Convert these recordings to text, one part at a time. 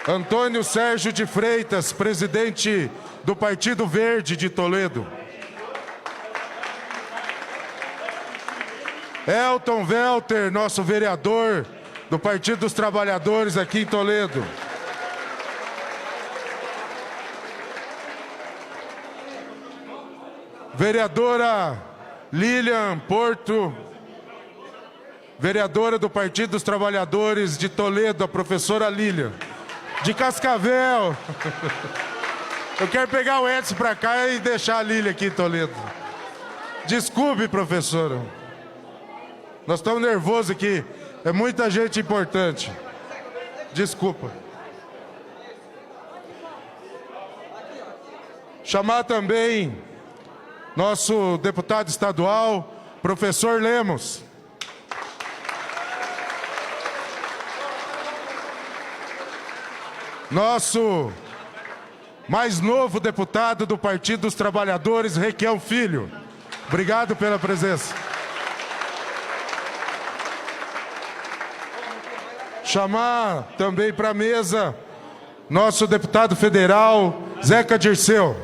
Antônio Sérgio de Freitas, presidente do Partido Verde de Toledo. Elton Welter, nosso vereador do Partido dos Trabalhadores aqui em Toledo. Vereadora Lilian Porto, vereadora do Partido dos Trabalhadores de Toledo, a professora Lilian. De Cascavel. Eu quero pegar o Edson para cá e deixar a Lilian aqui em Toledo. Desculpe, professora. Nós estamos nervosos aqui. É muita gente importante. Desculpa. Chamar também nosso deputado estadual, professor Lemos. Nosso mais novo deputado do Partido dos Trabalhadores, Requião Filho. Obrigado pela presença. Chamar também para a mesa nosso deputado federal, Zeca Dirceu.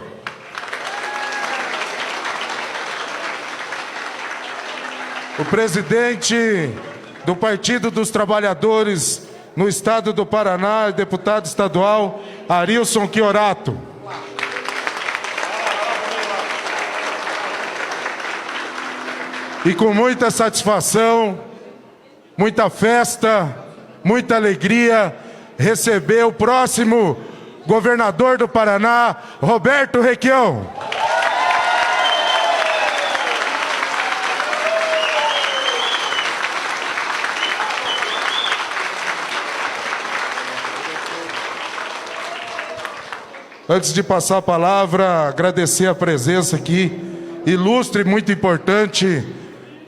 O presidente do Partido dos Trabalhadores no estado do Paraná, deputado estadual, Arilson Chiorato. E com muita satisfação, muita festa, muita alegria, receber o próximo governador do Paraná, Roberto Requião. Antes de passar a palavra, agradecer a presença aqui, ilustre e muito importante,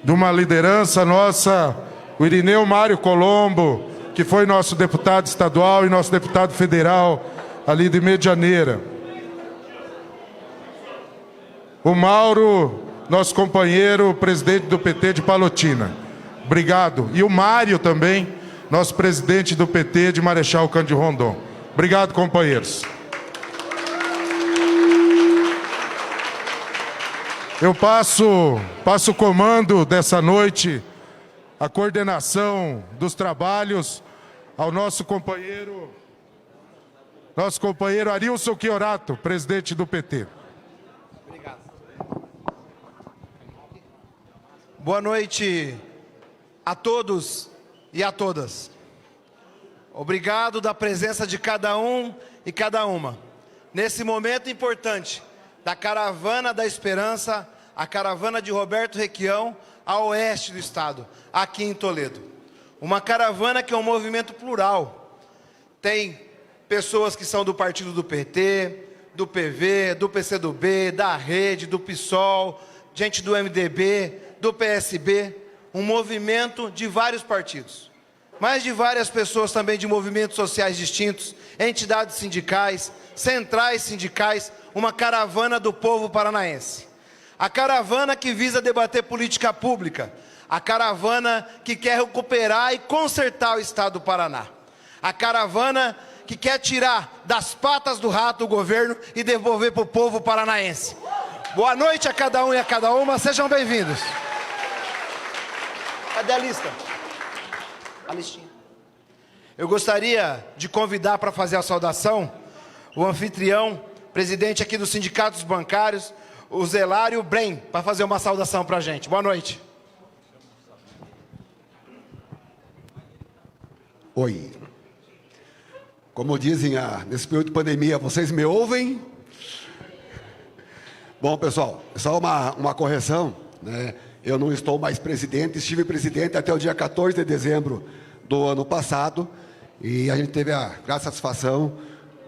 de uma liderança nossa, o Irineu Mário Colombo, que foi nosso deputado estadual e nosso deputado federal ali de Medianeira. O Mauro, nosso companheiro, presidente do PT de Palotina. Obrigado. E o Mário também, nosso presidente do PT de Marechal Cândido Rondon. Obrigado, companheiros. Eu passo o comando dessa noite, a coordenação dos trabalhos ao nosso companheiro Arilson Chiorato, presidente do PT. Obrigado. Boa noite a todos e a todas. Obrigado da presença de cada um e cada uma. Nesse momento importante da Caravana da Esperança, a caravana de Roberto Requião, a oeste do estado, aqui em Toledo. Uma caravana que é um movimento plural. Tem pessoas que são do partido do PT, do PV, do PCdoB, da Rede, do PSOL, gente do MDB, do PSB, um movimento de vários partidos. Mas de várias pessoas também de movimentos sociais distintos, entidades sindicais, centrais sindicais, uma caravana do povo paranaense. A caravana que visa debater política pública. A caravana que quer recuperar e consertar o estado do Paraná. A caravana que quer tirar das patas do rato o governo e devolver para o povo paranaense. Boa noite a cada um e a cada uma, sejam bem-vindos. Cadê a lista? A listinha. Eu gostaria de convidar para fazer a saudação o anfitrião, presidente aqui dos sindicatos bancários, o Zelário Brem, para fazer uma saudação para a gente. Boa noite. Oi. Como dizem nesse período de pandemia, vocês me ouvem? Bom, pessoal, só uma correção, né? Eu não estou mais presidente, estive presidente até o dia 14 de dezembro do ano passado, e a gente teve a grata satisfação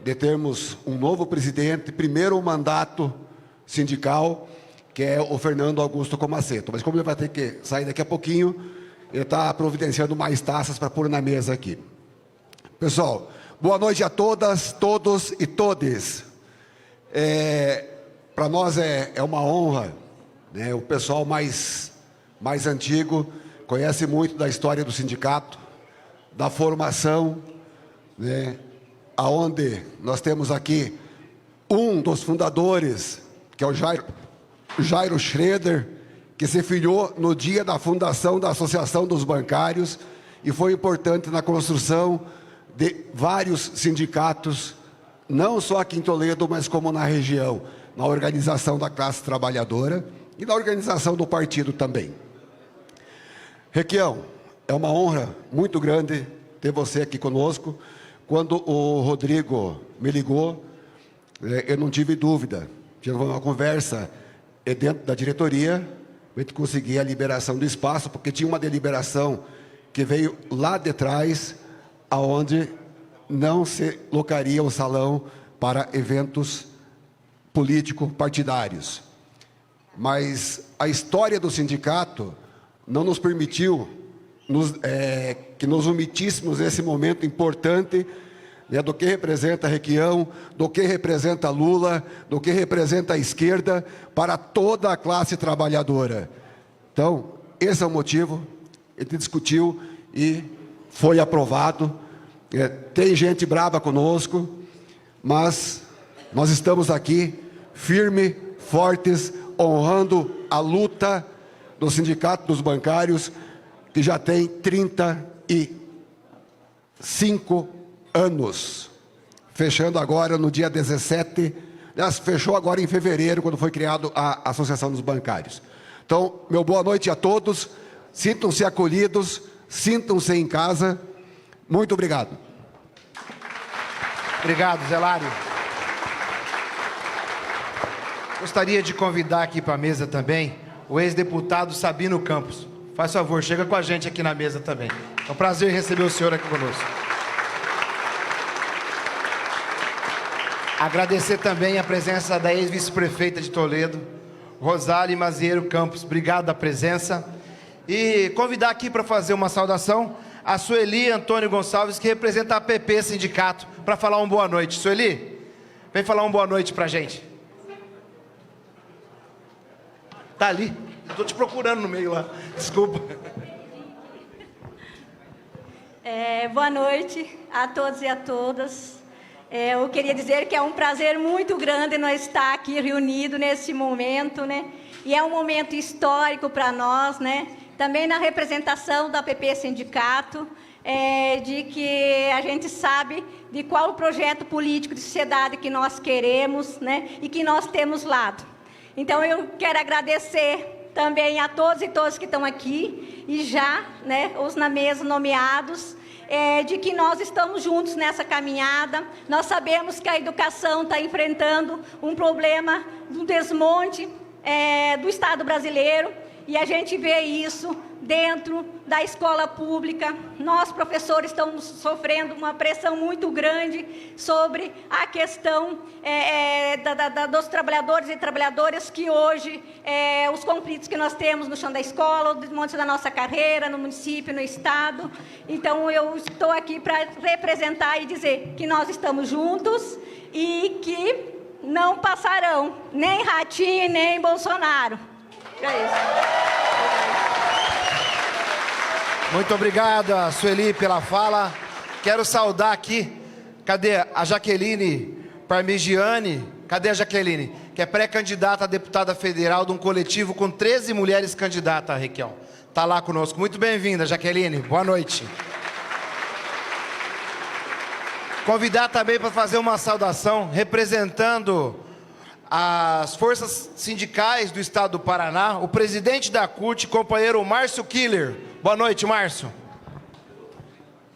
de termos um novo presidente, primeiro mandato sindical, que é o Fernando Augusto Comaceto. Mas como ele vai ter que sair daqui a pouquinho, ele está providenciando mais taças para pôr na mesa aqui. Pessoal, boa noite a todas, todos e todes. Para nós é uma honra, né? O pessoal mais antigo conhece muito da história do sindicato, da formação, né? aonde nós temos aqui um dos fundadores, que é o Jairo Schroeder, que se filiou no dia da fundação da Associação dos Bancários e foi importante na construção de vários sindicatos, não só aqui em Toledo, mas como na região, na organização da classe trabalhadora e na organização do partido também. Requião, é uma honra muito grande ter você aqui conosco. Quando o Rodrigo me ligou, eu não tive dúvida. Tive uma conversa dentro da diretoria, a gente conseguia a liberação do espaço, porque tinha uma deliberação que veio lá de trás, aonde não se locaria o salão para eventos político-partidários. Mas a história do sindicato não nos permitiu que nos omitíssemos esse momento importante, né, do que representa Requião, do que representa Lula, do que representa a esquerda para toda a classe trabalhadora. Então, esse é o motivo, ele discutiu e foi aprovado. Tem gente brava conosco, mas nós estamos aqui firmes, fortes, honrando a luta do Sindicato dos Bancários, que já tem 35 anos, fechando agora no dia 17, fechou agora em fevereiro, quando foi criado a Associação dos Bancários. Então, meu boa noite a todos, sintam-se acolhidos, sintam-se em casa, muito obrigado. Obrigado, Zelário. Gostaria de convidar aqui para a mesa também o ex-deputado Sabino Campos. Faz favor, chega com a gente aqui na mesa também. É um prazer receber o senhor aqui conosco. Agradecer também a presença da ex-vice-prefeita de Toledo, Rosália Mazieiro Campos. Obrigado da presença. E convidar aqui para fazer uma saudação a Sueli Antônio Gonçalves, que representa a APP Sindicato, para falar uma boa noite. Sueli, vem falar uma boa noite para a gente. Tá ali. Estou te procurando no meio lá. Desculpa. Boa noite a todos e a todas. Eu queria dizer que é um prazer muito grande nós estar aqui reunidos nesse momento, né? E é um momento histórico para nós, né? Também na representação da APP Sindicato, de que a gente sabe de qual o projeto político de sociedade que nós queremos, né? E que nós temos lado. Então, eu quero agradecer também a todos e todas que estão aqui, e já, né, os na mesa nomeados, de que nós estamos juntos nessa caminhada. Nós sabemos que a educação está enfrentando um problema do desmonte do Estado brasileiro, e a gente vê isso dentro da escola pública. Nós, professores, estamos sofrendo uma pressão muito grande sobre a questão dos trabalhadores e trabalhadoras, que hoje, os conflitos que nós temos no chão da escola, o desmonte da nossa carreira, no município, no Estado. Então, eu estou aqui para representar e dizer que nós estamos juntos e que não passarão nem Ratinho nem Bolsonaro. É isso. Muito obrigado, Sueli, pela fala. Quero saudar aqui, cadê a Jaqueline Parmigiani? Cadê a Jaqueline? Que é pré-candidata a deputada federal de um coletivo com 13 mulheres candidatas, Requião. Está lá conosco. Muito bem-vinda, Jaqueline. Boa noite. Convidar também para fazer uma saudação, representando as forças sindicais do Estado do Paraná, o presidente da CUT, companheiro Márcio Killer. Boa noite, Márcio.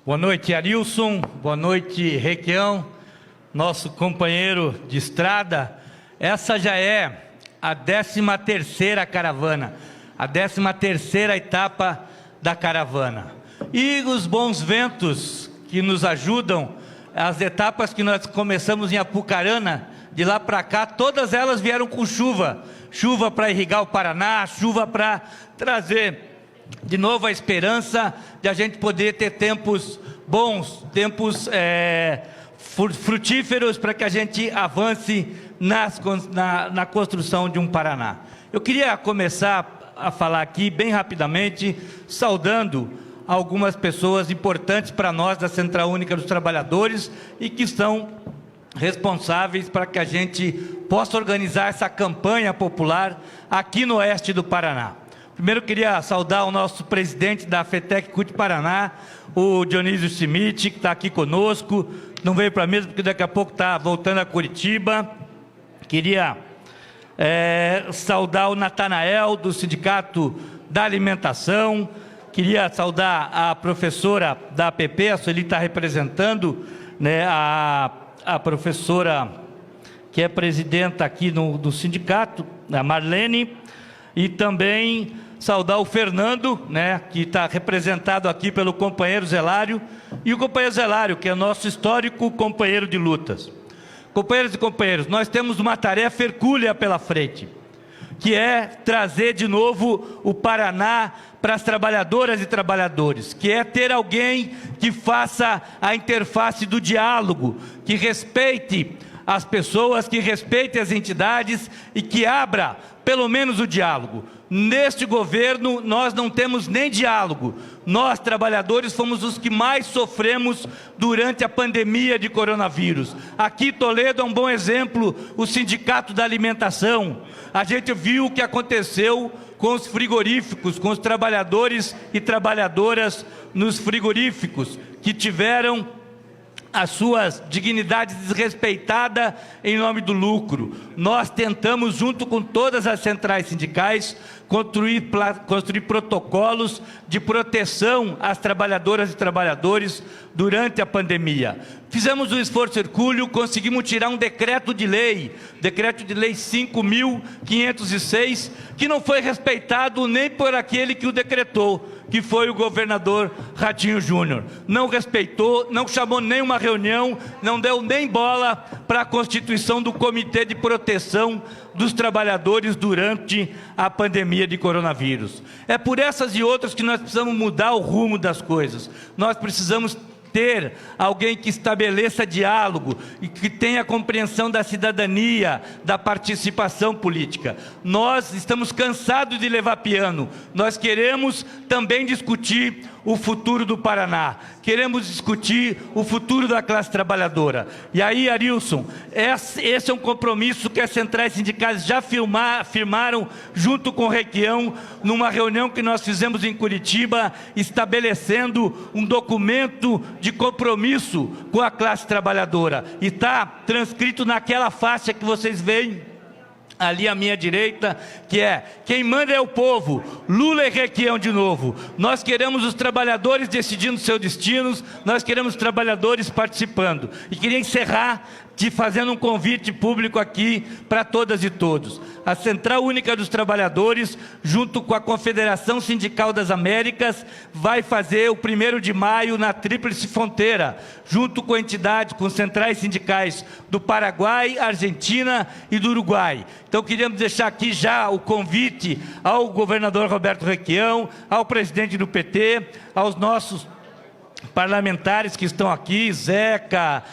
Boa noite, Arilson. Boa noite, Requião, nosso companheiro de estrada. Essa já é a 13ª caravana, a 13ª etapa da caravana. E os bons ventos que nos ajudam, as etapas que nós começamos em Apucarana, de lá para cá, todas elas vieram com chuva. Chuva para irrigar o Paraná, chuva para trazer de novo a esperança de a gente poder ter tempos bons, tempos frutíferos, para que a gente avance na construção de um Paraná. Eu queria começar a falar aqui bem rapidamente, saudando algumas pessoas importantes para nós da Central Única dos Trabalhadores e que são responsáveis para que a gente possa organizar essa campanha popular aqui no oeste do Paraná. Primeiro, queria saudar o nosso presidente da FETEC CUT Paraná, o Dionísio Schmidt, que está aqui conosco, não veio para a mesa porque daqui a pouco está voltando a Curitiba. Queria saudar o Natanael, do Sindicato da Alimentação. Queria saudar a professora da APP, a Sueli está representando, né, a professora que é presidenta aqui do sindicato, a Marlene, e também saudar o Fernando, né, que está representado aqui pelo companheiro Zelário, e o companheiro Zelário, que é nosso histórico companheiro de lutas. Companheiros e companheiros, nós temos uma tarefa hercúlea pela frente, que é trazer de novo o Paraná para as trabalhadoras e trabalhadores, que é ter alguém que faça a interface do diálogo, que respeite as pessoas, que respeite as entidades e que abra pelo menos o diálogo. Neste governo nós não temos nem diálogo. Nós, trabalhadores, fomos os que mais sofremos durante a pandemia de coronavírus. Aqui Toledo é um bom exemplo, o Sindicato da Alimentação. A gente viu o que aconteceu com os frigoríficos, com os trabalhadores e trabalhadoras nos frigoríficos, que tiveram as suas dignidades desrespeitadas em nome do lucro. Nós tentamos, junto com todas as centrais sindicais, construir protocolos de proteção às trabalhadoras e trabalhadores durante a pandemia. Fizemos um esforço hercúleo, conseguimos tirar um decreto de lei 5.506, que não foi respeitado nem por aquele que o decretou, que foi o governador Ratinho Júnior. Não respeitou, não chamou nenhuma reunião, não deu nem bola para a constituição do Comitê de Proteção dos Trabalhadores durante a pandemia de coronavírus. É por essas e outras que nós precisamos mudar o rumo das coisas. Nós precisamos ter alguém que estabeleça diálogo e que tenha compreensão da cidadania, da participação política. Nós estamos cansados de levar piano. Nós queremos também discutir o futuro do Paraná. Queremos discutir o futuro da classe trabalhadora. E aí, Arilson, esse é um compromisso que as centrais sindicais já firmaram junto com o Requião, numa reunião que nós fizemos em Curitiba, estabelecendo um documento de compromisso com a classe trabalhadora. E está transcrito naquela faixa que vocês veem ali à minha direita, que é: quem manda é o povo, Lula e Requião de novo. Nós queremos os trabalhadores decidindo seus destinos, nós queremos os trabalhadores participando. E queria encerrar fazendo um convite público aqui para todas e todos. A Central Única dos Trabalhadores, junto com a Confederação Sindical das Américas, vai fazer o 1º de maio na Tríplice Fronteira, junto com entidades, com centrais sindicais do Paraguai, Argentina e do Uruguai. Então queríamos deixar aqui já o convite ao governador Roberto Requião, ao presidente do PT, aos nossos parlamentares que estão aqui, Zeca,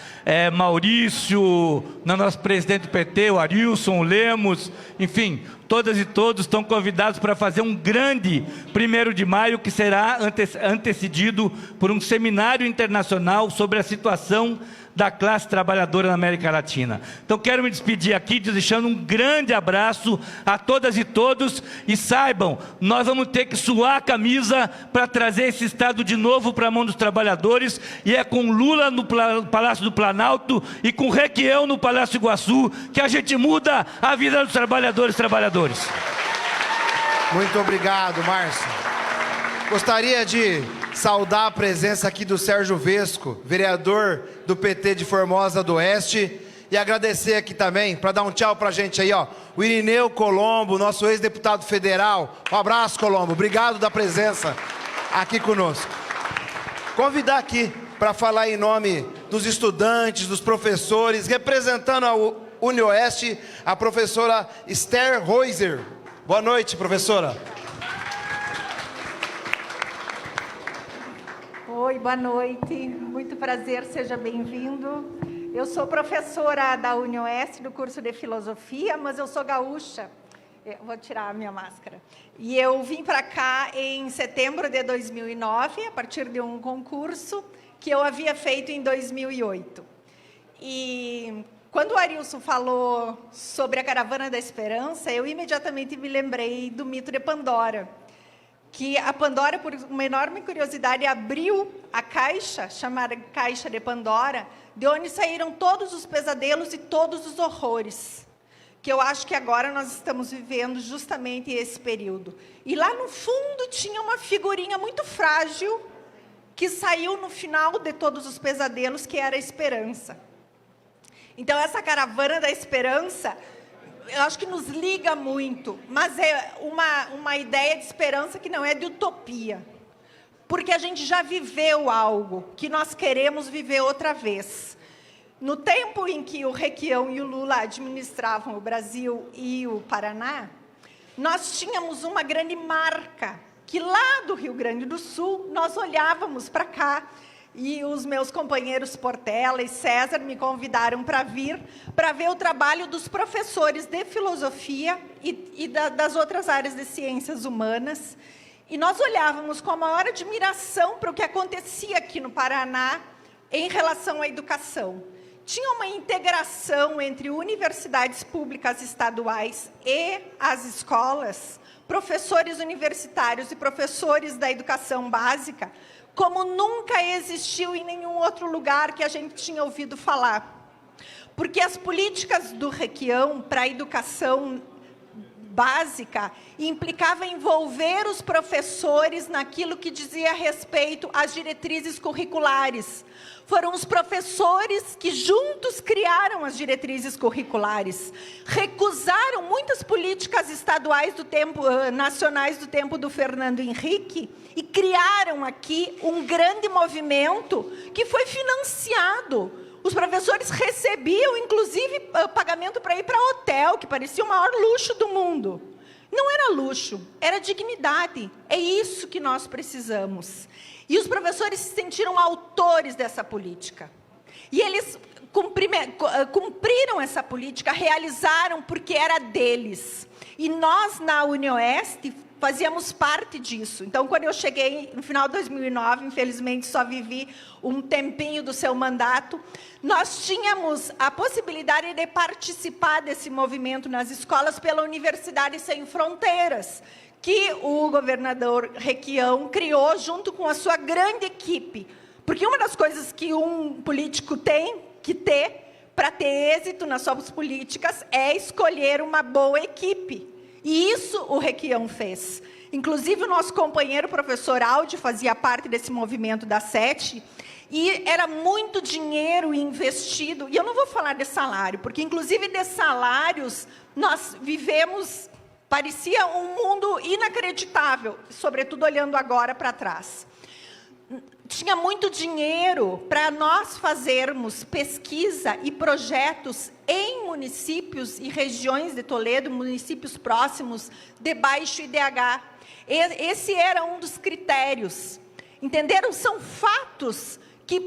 Maurício, nosso presidente do PT, o Arilson, o Lemos, enfim, todas e todos estão convidados para fazer um grande 1º de maio, que será antecedido por um seminário internacional sobre a situação da classe trabalhadora na América Latina. Então quero me despedir aqui deixando um grande abraço a todas e todos, e saibam, nós vamos ter que suar a camisa para trazer esse Estado de novo para a mão dos trabalhadores, e é com Lula no Palácio do Planalto e com Requião no Palácio Iguaçu que a gente muda a vida dos trabalhadores e trabalhadoras. Muito obrigado, Márcio. Gostaria de saudar a presença aqui do Sérgio Vesco, vereador do PT de Formosa do Oeste, e agradecer aqui também, para dar um tchau para a gente aí, ó, o Irineu Colombo, nosso ex-deputado federal. Um abraço, Colombo, obrigado da presença aqui conosco. Convidar aqui para falar em nome dos estudantes, dos professores, representando a UniOeste, a professora Esther Reuser. Boa noite, professora. Oi, boa noite, muito prazer, seja bem-vindo. Eu sou professora da UniOeste do curso de Filosofia, mas eu sou gaúcha. Eu vou tirar a minha máscara. E eu vim para cá em setembro de 2009, a partir de um concurso que eu havia feito em 2008. E quando o Arilson falou sobre a Caravana da Esperança, eu imediatamente me lembrei do mito de Pandora, que a Pandora, por uma enorme curiosidade, abriu a caixa, chamada Caixa de Pandora, de onde saíram todos os pesadelos e todos os horrores, que eu acho que agora nós estamos vivendo justamente esse período. E lá no fundo tinha uma figurinha muito frágil, que saiu no final de todos os pesadelos, que era a esperança. Então, essa Caravana da Esperança, eu acho que nos liga muito, mas é uma ideia de esperança que não é de utopia. Porque a gente já viveu algo que nós queremos viver outra vez. No tempo em que o Requião e o Lula administravam o Brasil e o Paraná, nós tínhamos uma grande marca, que lá do Rio Grande do Sul, nós olhávamos para cá, e os meus companheiros Portela e César me convidaram para vir, para ver o trabalho dos professores de filosofia e das outras áreas de ciências humanas. E nós olhávamos com a maior admiração para o que acontecia aqui no Paraná em relação à educação. Tinha uma integração entre universidades públicas estaduais e as escolas, professores universitários e professores da educação básica, como nunca existiu em nenhum outro lugar que a gente tinha ouvido falar. Porque as políticas do Requião para a educação básica implicava envolver os professores naquilo que dizia respeito às diretrizes curriculares. Foram os professores que juntos criaram as diretrizes curriculares, recusaram muitas políticas estaduais do tempo, nacionais do tempo do Fernando Henrique, e criaram aqui um grande movimento que foi financiado. Os professores recebiam, inclusive, pagamento para ir para hotel, que parecia o maior luxo do mundo. Não era luxo, era dignidade. É isso que nós precisamos. E os professores se sentiram autores dessa política. E eles cumpriram essa política, realizaram porque era deles. E nós, na UniOeste, fazíamos parte disso. Então, quando eu cheguei no final de 2009, infelizmente só vivi um tempinho do seu mandato, nós tínhamos a possibilidade de participar desse movimento nas escolas pela Universidade Sem Fronteiras, que o governador Requião criou junto com a sua grande equipe. Porque uma das coisas que um político tem que ter para ter êxito nas suas políticas é escolher uma boa equipe. E isso o Requião fez. Inclusive, o nosso companheiro, professor Aldi, fazia parte desse movimento da SETE, e era muito dinheiro investido. E eu não vou falar de salário, porque, inclusive, de salários, nós vivemos, parecia um mundo inacreditável, sobretudo olhando agora para trás. Tinha muito dinheiro para nós fazermos pesquisa e projetos em municípios e regiões de Toledo, municípios próximos de baixo IDH. Esse era um dos critérios. Entenderam? São fatos que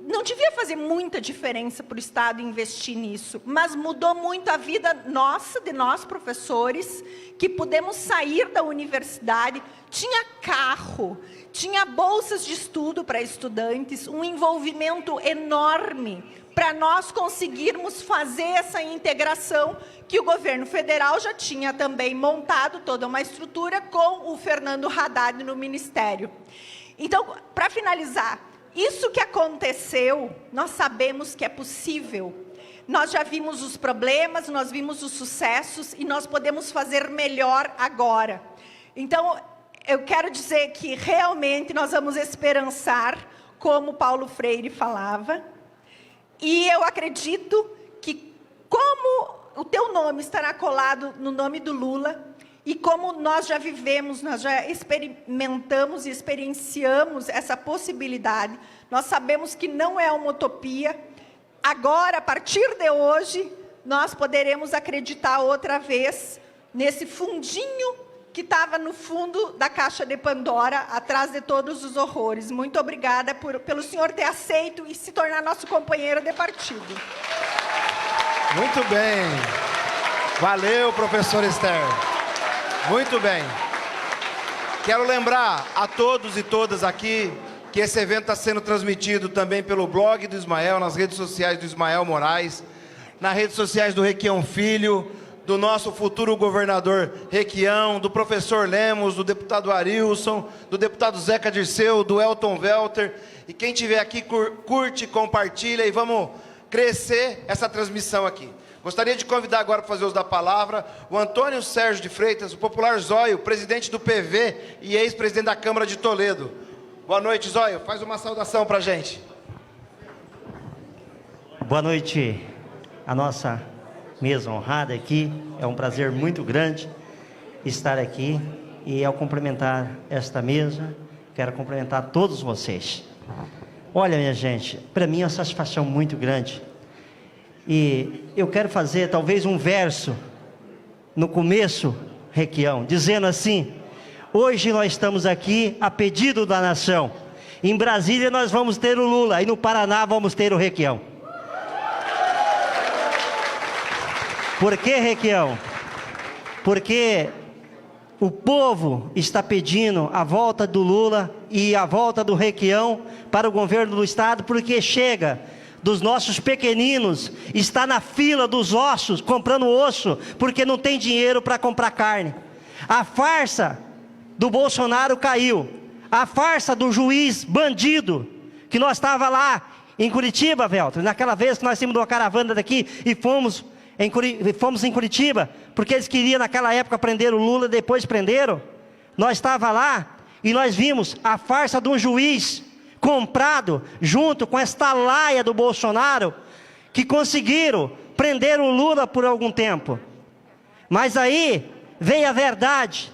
não devia fazer muita diferença para o Estado investir nisso, mas mudou muito a vida nossa, de nós professores, que pudemos sair da universidade, tinha carro, tinha bolsas de estudo para estudantes, um envolvimento enorme para nós conseguirmos fazer essa integração que o governo federal já tinha também montado toda uma estrutura com o Fernando Haddad no Ministério. Então, para finalizar, isso que aconteceu, nós sabemos que é possível. Nós já vimos os problemas, nós vimos os sucessos e nós podemos fazer melhor agora. Então, eu quero dizer que realmente nós vamos esperançar, como Paulo Freire falava, e eu acredito que, como o teu nome estará colado no nome do Lula, e como nós já vivemos, nós já experimentamos e experienciamos essa possibilidade, nós sabemos que não é uma utopia. Agora, a partir de hoje, nós poderemos acreditar outra vez nesse fundinho que estava no fundo da caixa de Pandora, atrás de todos os horrores. Muito obrigada pelo senhor ter aceito e se tornar nosso companheiro de partido. Muito bem. Valeu, professor Esther. Muito bem. Quero lembrar a todos e todas aqui que esse evento está sendo transmitido também pelo blog do Ismael, nas redes sociais do Ismael Moraes, nas redes sociais do Requião Filho, do nosso futuro governador Requião, do professor Lemos, do deputado Arilson, do deputado Zeca Dirceu, do Elton Welter. E quem estiver aqui, curte, compartilha e vamos crescer essa transmissão aqui. Gostaria de convidar agora para fazer uso da palavra o Antônio Sérgio de Freitas, o popular Zóio, presidente do PV e ex-presidente da Câmara de Toledo. Boa noite, Zóio. Faz uma saudação para a gente. Boa noite, a nossa mesa honrada aqui. É um prazer muito grande estar aqui. E ao cumprimentar esta mesa, quero cumprimentar todos vocês. Olha, minha gente, para mim é uma satisfação muito grande. E eu quero fazer talvez um verso no começo, Requião, dizendo assim: hoje nós estamos aqui a pedido da nação. Em Brasília nós vamos ter o Lula e no Paraná vamos ter o Requião. Por que, Requião? Porque o povo está pedindo a volta do Lula e a volta do Requião para o governo do estado, porque chega dos nossos pequeninos, está na fila dos ossos, comprando osso, porque não tem dinheiro para comprar carne. A farsa do Bolsonaro caiu. A farsa do juiz bandido, que nós estava lá em Curitiba, Veltro, naquela vez que nós tínhamos uma caravana daqui e fomos em Curitiba, porque eles queriam naquela época prender o Lula, depois prenderam. Nós estava lá e nós vimos a farsa de um juiz comprado junto com esta laia do Bolsonaro, que conseguiram prender o Lula por algum tempo. Mas aí veio a verdade,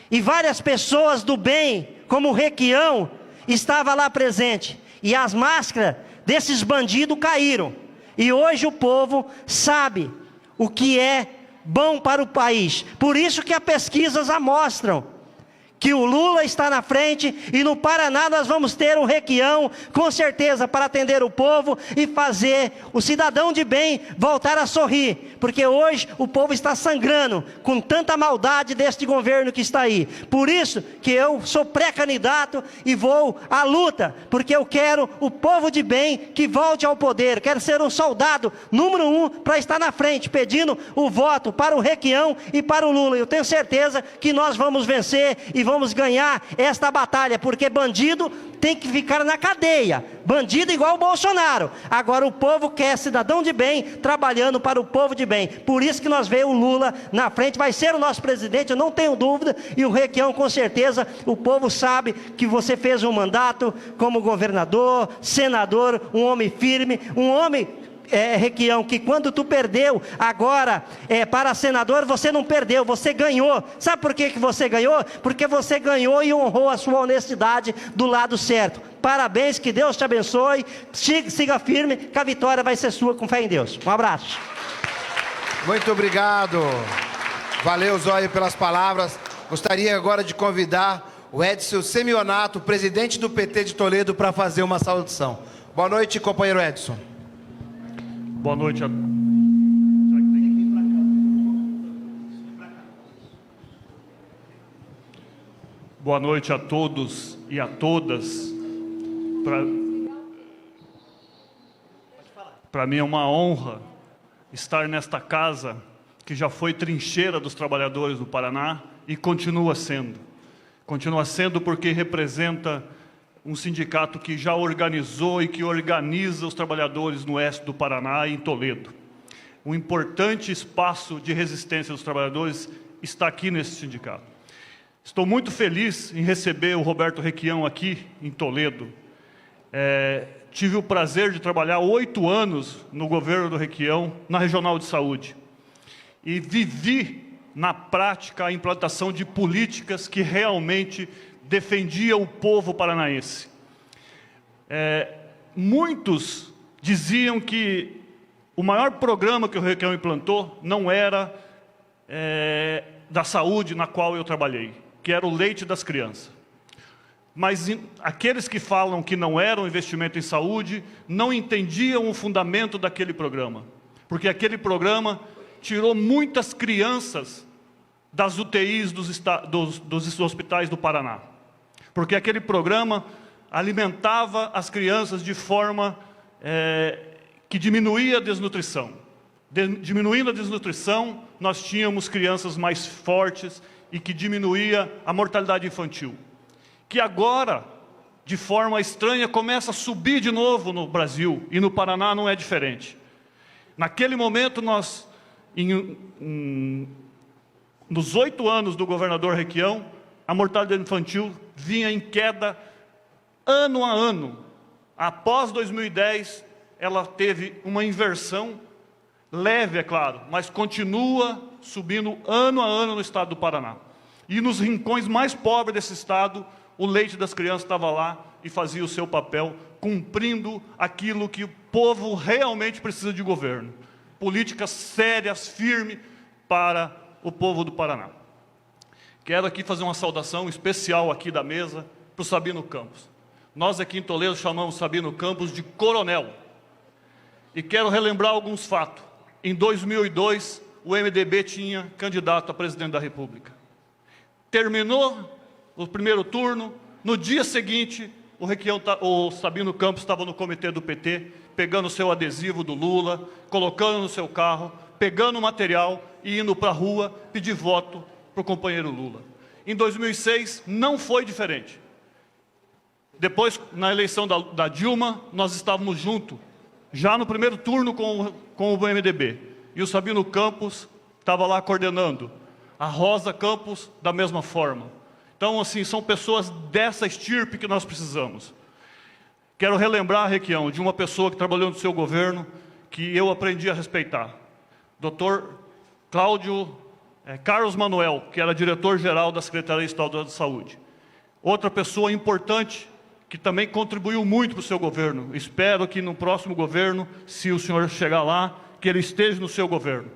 e várias pessoas do bem, como o Requião, estava lá presente, e as máscaras desses bandidos caíram, e hoje o povo sabe o que é bom para o país. Por isso que as pesquisas mostram que o Lula está na frente, e no Paraná nós vamos ter um Requião, com certeza, para atender o povo e fazer o cidadão de bem voltar a sorrir, porque hoje o povo está sangrando com tanta maldade deste governo que está aí. Por isso que eu sou pré-candidato e vou à luta, porque eu quero o povo de bem que volte ao poder. Quero ser um soldado número 1 para estar na frente, pedindo o voto para o Requião e para o Lula. Eu tenho certeza que nós vamos vencer e vamos ganhar esta batalha, porque bandido tem que ficar na cadeia, bandido igual o Bolsonaro. Agora o povo quer cidadão de bem, trabalhando para o povo de bem. Por isso que nós vemos o Lula na frente, vai ser o nosso presidente, eu não tenho dúvida, e o Requião com certeza. O povo sabe que você fez um mandato como governador, senador, um homem firme, um homem Requião, que quando tu perdeu agora para senador, você não perdeu, você ganhou. Sabe por que você ganhou? Porque você ganhou e honrou a sua honestidade do lado certo. Parabéns, que Deus te abençoe, siga firme, que a vitória vai ser sua, com fé em Deus. Um abraço. Muito obrigado. Valeu, Zóio, pelas palavras. Gostaria agora de convidar o Edson Semionato, presidente do PT de Toledo, para fazer uma saudação. Boa noite, companheiro Edson. Boa noite a... Boa noite a todos e a todas. Para mim é uma honra estar nesta casa, que já foi trincheira dos trabalhadores do Paraná e continua sendo. Continua sendo porque representa um sindicato que já organizou e que organiza os trabalhadores no oeste do Paraná e em Toledo. Um importante espaço de resistência dos trabalhadores está aqui nesse sindicato. Estou muito feliz em receber o Roberto Requião aqui em Toledo. Tive o prazer de trabalhar 8 anos no governo do Requião, na Regional de Saúde. E vivi na prática a implantação de políticas que realmente defendia o povo paranaense. Muitos diziam que o maior programa que o Requião implantou não era da saúde na qual eu trabalhei, que era o leite das crianças. Mas aqueles que falam que não era um investimento em saúde, não entendiam o fundamento daquele programa. Porque aquele programa tirou muitas crianças das UTIs dos hospitais do Paraná. Porque aquele programa alimentava as crianças de forma que diminuía a desnutrição. Diminuindo a desnutrição, nós tínhamos crianças mais fortes e que diminuía a mortalidade infantil. Que agora, de forma estranha, começa a subir de novo no Brasil, e no Paraná não é diferente. Naquele momento, nós, nos 8 anos do governador Requião, a mortalidade infantil vinha em queda ano a ano. Após 2010, ela teve uma inversão, leve, é claro, mas continua subindo ano a ano no estado do Paraná. E nos rincões mais pobres desse estado, o leite das crianças estava lá e fazia o seu papel, cumprindo aquilo que o povo realmente precisa de governo. Políticas sérias, firmes para o povo do Paraná. Quero aqui fazer uma saudação especial aqui da mesa para o Sabino Campos. Nós aqui em Toledo chamamos Sabino Campos de coronel. E quero relembrar alguns fatos. Em 2002, o MDB tinha candidato a presidente da República. Terminou o primeiro turno, no dia seguinte, o Sabino Campos estava no comitê do PT, pegando o seu adesivo do Lula, colocando no seu carro, pegando o material e indo para a rua pedir voto para o companheiro Lula. Em 2006, não foi diferente. Depois, na eleição da Dilma, nós estávamos juntos, já no primeiro turno com o MDB. E o Sabino Campos estava lá coordenando. A Rosa Campos, da mesma forma. Então, assim, são pessoas dessa estirpe que nós precisamos. Quero relembrar, Requião, de uma pessoa que trabalhou no seu governo, que eu aprendi a respeitar. Dr. Carlos Manuel, que era diretor-geral da Secretaria Estadual de Saúde. Outra pessoa importante, que também contribuiu muito para o seu governo. Espero que no próximo governo, se o senhor chegar lá, que ele esteja no seu governo.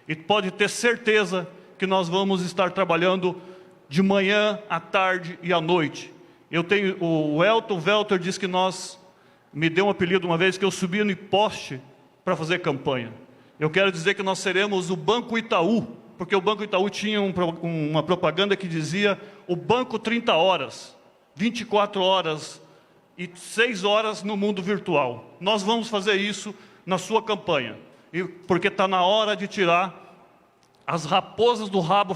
E pode ter certeza que nós vamos estar trabalhando de manhã, à tarde e à noite. O Elton Welter disse que me deu um apelido uma vez, que eu subi no poste para fazer campanha. Eu quero dizer que nós seremos o Banco Itaú, porque o Banco Itaú tinha uma propaganda que dizia o banco 30 horas, 24 horas e 6 horas no mundo virtual. Nós vamos fazer isso na sua campanha, porque está na hora de tirar as raposas do rabo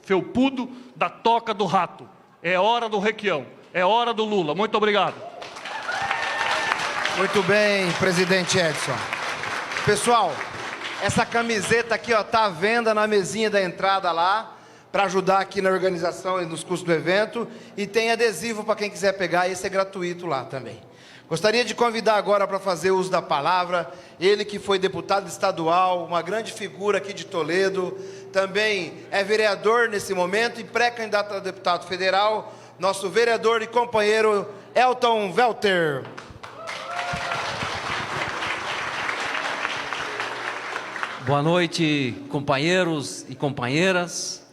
felpudo da toca do rato. É hora do Requião, é hora do Lula. Muito obrigado. Muito bem, presidente Edson. Pessoal, essa camiseta aqui está à venda na mesinha da entrada lá, para ajudar aqui na organização e nos custos do evento. E tem adesivo para quem quiser pegar, esse é gratuito lá também. Gostaria de convidar agora para fazer uso da palavra, ele que foi deputado estadual, uma grande figura aqui de Toledo, também é vereador nesse momento e pré-candidato a deputado federal, nosso vereador e companheiro Elton Welter. Boa noite, companheiros e companheiras.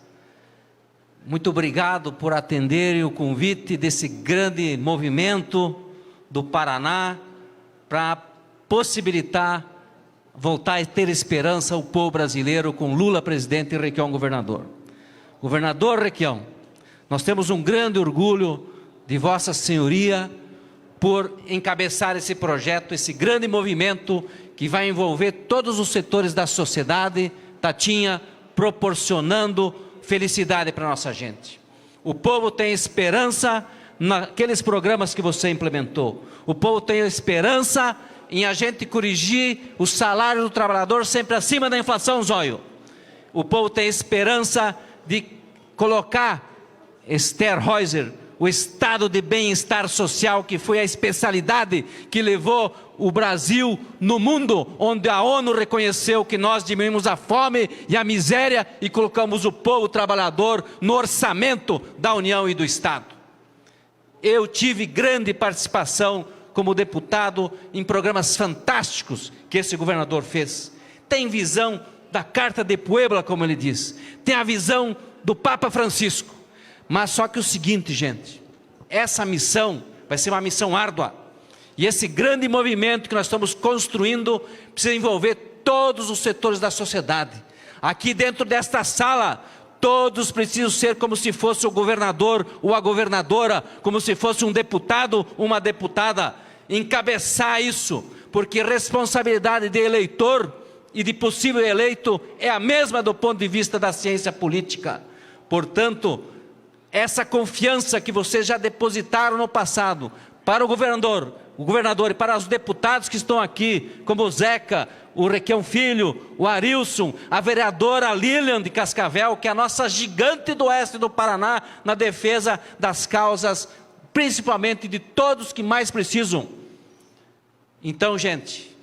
Muito obrigado por atenderem o convite desse grande movimento do Paraná para possibilitar voltar a ter esperança ao povo brasileiro com Lula presidente e Requião governador. Governador Requião, nós temos um grande orgulho de Vossa Senhoria por encabeçar esse projeto, esse grande movimento que vai envolver todos os setores da sociedade, Tatinha, proporcionando felicidade para a nossa gente. O povo tem esperança naqueles programas que você implementou. O povo tem esperança em a gente corrigir o salário do trabalhador sempre acima da inflação, zóio. O povo tem esperança de colocar, Esther Reuser, o estado de bem-estar social, que foi a especialidade que levou o Brasil no mundo, onde a ONU reconheceu que nós diminuímos a fome e a miséria e colocamos o povo trabalhador no orçamento da União e do Estado. Eu tive grande participação como deputado em programas fantásticos que esse governador fez. Tem visão da Carta de Puebla, como ele diz. Tem a visão do Papa Francisco. Mas só que o seguinte, gente, essa missão vai ser uma missão árdua. E esse grande movimento que nós estamos construindo precisa envolver todos os setores da sociedade. Aqui dentro desta sala, Todos precisam ser como se fosse o governador ou a governadora, como se fosse um deputado, uma deputada, encabeçar isso, porque responsabilidade de eleitor e de possível eleito é a mesma do ponto de vista da ciência política. Portanto, essa confiança que vocês já depositaram no passado para o governador e para os deputados que estão aqui, como o Zeca, o Requião Filho, o Arilson, a vereadora Lilian de Cascavel, que é a nossa gigante do oeste do Paraná, na defesa das causas, principalmente de todos que mais precisam. Então, gente,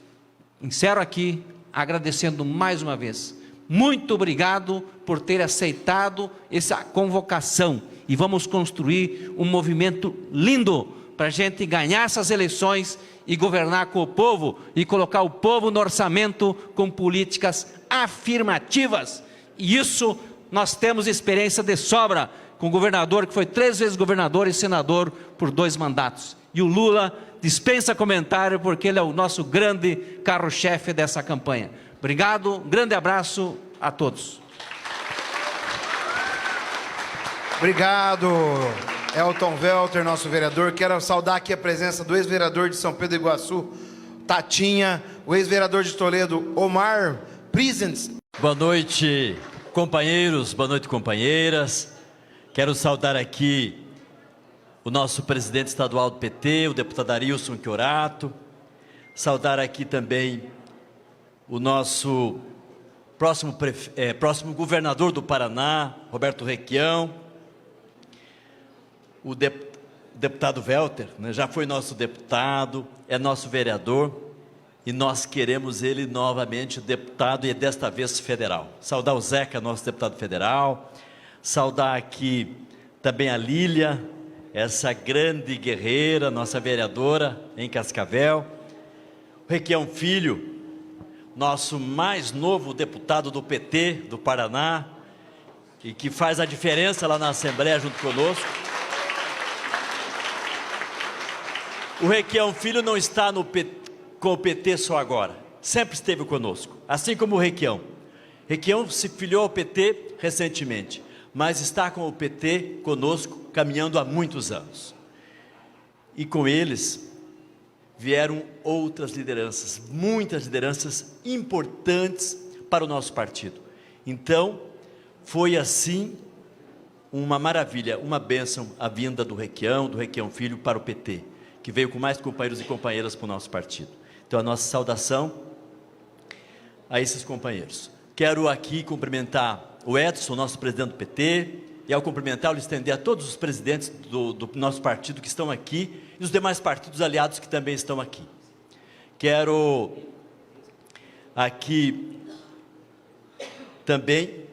encerro aqui agradecendo mais uma vez. Muito obrigado por ter aceitado essa convocação e vamos construir um movimento lindo para a gente ganhar essas eleições e governar com o povo e colocar o povo no orçamento com políticas afirmativas. E isso nós temos experiência de sobra com o governador que foi 3 vezes governador e senador por 2 mandatos. E o Lula dispensa comentário porque ele é o nosso grande carro-chefe dessa campanha. Obrigado, um grande abraço a todos. Obrigado, Elton Welter, nosso vereador. Quero saudar aqui a presença do ex-vereador de São Pedro do Iguaçu, Tatinha, o ex-vereador de Toledo, Omar Presents. Boa noite, companheiros, boa noite, companheiras. Quero saudar aqui o nosso presidente estadual do PT, o deputado Arilson Chiorato. Saudar aqui também o nosso próximo governador do Paraná, Roberto Requião. O deputado Welter, né, já foi nosso deputado, é nosso vereador, e nós queremos ele novamente deputado, e desta vez federal. Saudar o Zeca, nosso deputado federal. Saudar aqui também a Lília, essa grande guerreira, nossa vereadora em Cascavel. O Requião Filho, nosso mais novo deputado do PT do Paraná, e que faz a diferença lá na Assembleia junto conosco. O Requião Filho não está com o PT só agora, sempre esteve conosco, assim como o Requião. Requião se filiou ao PT recentemente, mas está com o PT conosco, caminhando há muitos anos. E com eles vieram outras lideranças, muitas lideranças importantes para o nosso partido. Então, foi assim uma maravilha, uma bênção a vinda do Requião Filho para o PT, que veio com mais companheiros e companheiras para o nosso partido. Então, a nossa saudação a esses companheiros. Quero aqui cumprimentar o Edson, nosso presidente do PT, e ao cumprimentá-lo, estender a todos os presidentes do nosso partido que estão aqui, e os demais partidos aliados que também estão aqui. Quero aqui também,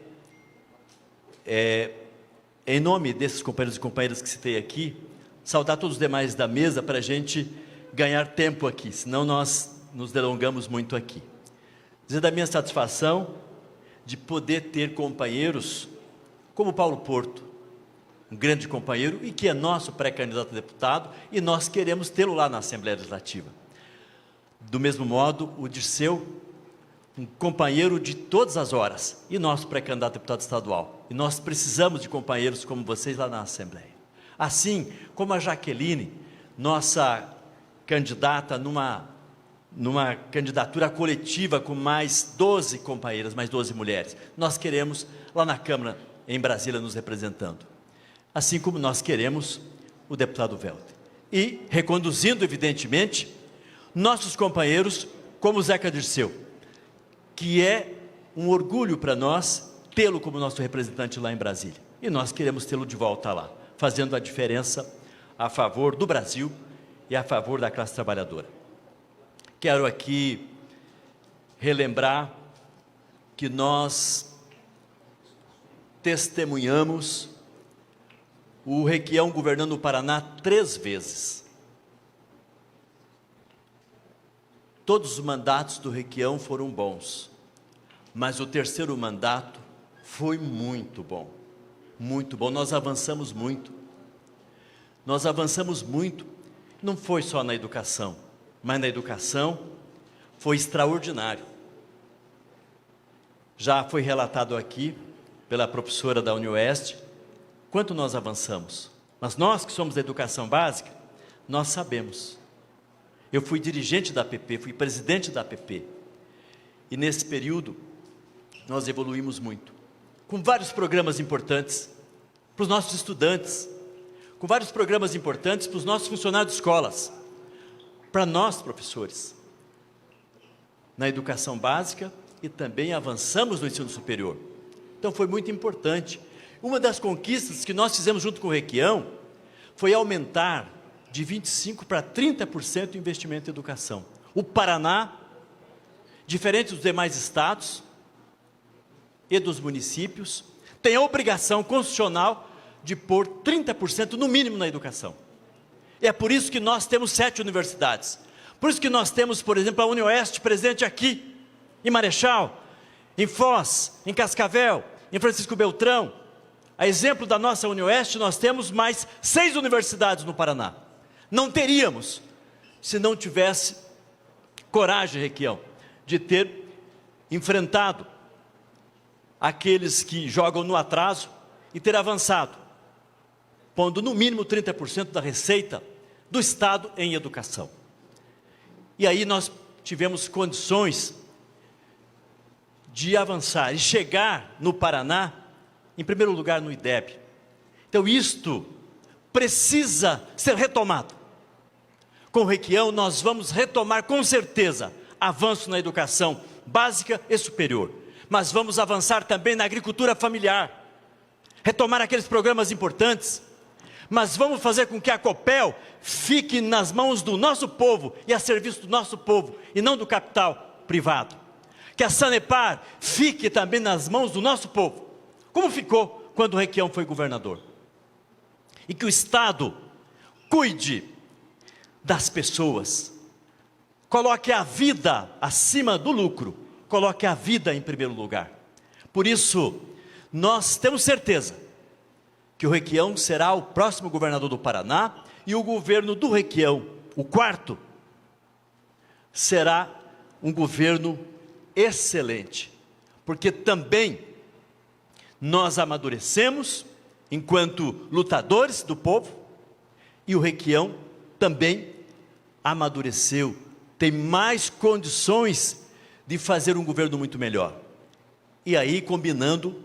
em nome desses companheiros e companheiras que citei aqui, saudar todos os demais da mesa para a gente ganhar tempo aqui, senão nós nos delongamos muito aqui. Dizer da minha satisfação de poder ter companheiros como Paulo Porto, um grande companheiro e que é nosso pré-candidato a deputado, e nós queremos tê-lo lá na Assembleia Legislativa. Do mesmo modo, o Dirceu, um companheiro de todas as horas, e nosso pré-candidato a deputado estadual. E nós precisamos de companheiros como vocês lá na Assembleia. Assim como a Jaqueline, nossa candidata numa candidatura coletiva com mais 12 companheiras, mais 12 mulheres. Nós queremos lá na Câmara, em Brasília, nos representando. Assim como nós queremos o deputado Welter. E reconduzindo, evidentemente, nossos companheiros, como o Zeca Dirceu, que é um orgulho para nós tê-lo como nosso representante lá em Brasília. E nós queremos tê-lo de volta lá, fazendo a diferença a favor do Brasil e a favor da classe trabalhadora. Quero aqui relembrar que nós testemunhamos o Requião governando o Paraná 3 vezes. Todos os mandatos do Requião foram bons, mas o 3º mandato foi muito bom, muito bom. Nós avançamos muito, não foi só na educação, mas na educação foi extraordinário. Já foi relatado aqui pela professora da UniOeste, quanto nós avançamos. Mas nós que somos da educação básica, nós sabemos. Eu fui dirigente da APP, fui presidente da APP. E nesse período, nós evoluímos muito. Com vários programas importantes para os nossos estudantes, com vários programas importantes para os nossos funcionários de escolas, para nós, professores, na educação básica, e também avançamos no ensino superior. Então foi muito importante. Uma das conquistas que nós fizemos junto com o Requião foi aumentar de 25% para 30% o investimento em educação. O Paraná, diferente dos demais estados e dos municípios, tem a obrigação constitucional de pôr 30% no mínimo na educação. E é por isso que nós temos 7 universidades. Por isso que nós temos, por exemplo, a UniOeste presente aqui, em Marechal, em Foz, em Cascavel, em Francisco Beltrão. A exemplo da nossa UniOeste, nós temos mais 6 universidades no Paraná. Não teríamos, se não tivesse coragem, Requião, de ter enfrentado aqueles que jogam no atraso e ter avançado, pondo no mínimo 30% da receita do Estado em educação. E aí nós tivemos condições de avançar e chegar no Paraná, em primeiro lugar no IDEB. Então isto precisa ser retomado. Com o Requião nós vamos retomar com certeza avanço na educação básica e superior. Mas vamos avançar também na agricultura familiar, retomar aqueles programas importantes, mas vamos fazer com que a Copel fique nas mãos do nosso povo e a serviço do nosso povo, e não do capital privado. Que a Sanepar fique também nas mãos do nosso povo, como ficou quando o Requião foi governador. E que o Estado cuide das pessoas, coloque a vida acima do lucro, coloque a vida em primeiro lugar. Por isso, nós temos certeza que o Requião será o próximo governador do Paraná, e o governo do Requião, o 4º, será um governo excelente, porque também nós amadurecemos enquanto lutadores do povo, e o Requião também amadureceu, tem mais condições de fazer um governo muito melhor. E aí combinando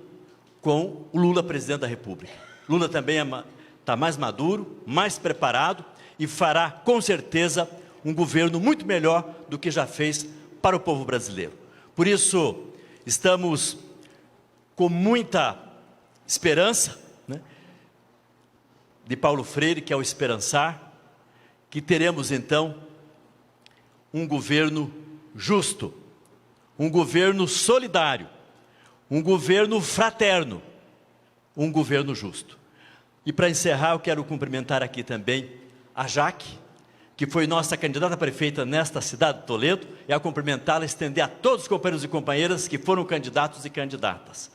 com o Lula, presidente da República. Lula também está mais maduro, mais preparado, e fará com certeza um governo muito melhor do que já fez para o povo brasileiro. Por isso, estamos com muita esperança, né, de Paulo Freire, que é o esperançar, que teremos então um governo justo, um governo solidário, um governo fraterno, um governo justo. E para encerrar, eu quero cumprimentar aqui também a Jaque, que foi nossa candidata a prefeita nesta cidade de Toledo, e a cumprimentá-la, estender a todos os companheiros e companheiras que foram candidatos e candidatas,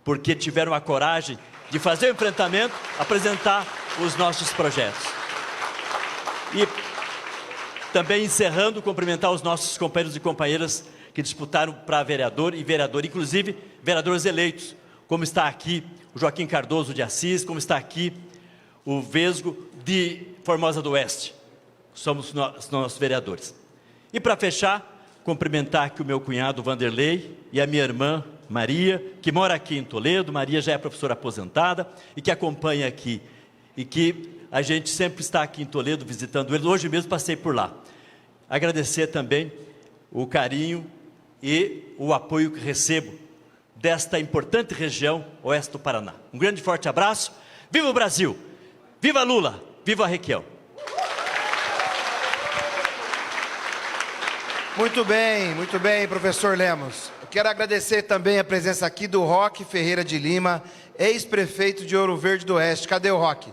porque tiveram a coragem de fazer o enfrentamento, apresentar os nossos projetos. E também encerrando, cumprimentar os nossos companheiros e companheiras que disputaram para vereador e vereador, inclusive vereadores eleitos, como está aqui o Joaquim Cardoso de Assis, como está aqui o Vesgo de Formosa do Oeste. Somos nossos vereadores. E para fechar, cumprimentar aqui o meu cunhado Vanderlei e a minha irmã Maria, que mora aqui em Toledo. Maria já é professora aposentada e que acompanha aqui, e que a gente sempre está aqui em Toledo visitando eles. Hoje mesmo passei por lá. Agradecer também o carinho e o apoio que recebo desta importante região oeste do Paraná. Um grande e forte abraço. Viva o Brasil! Viva Lula! Viva a Requião! Muito bem, professor Lemos. Eu quero agradecer também a presença aqui do Roque Ferreira de Lima, ex-prefeito de Ouro Verde do Oeste. Cadê o Roque?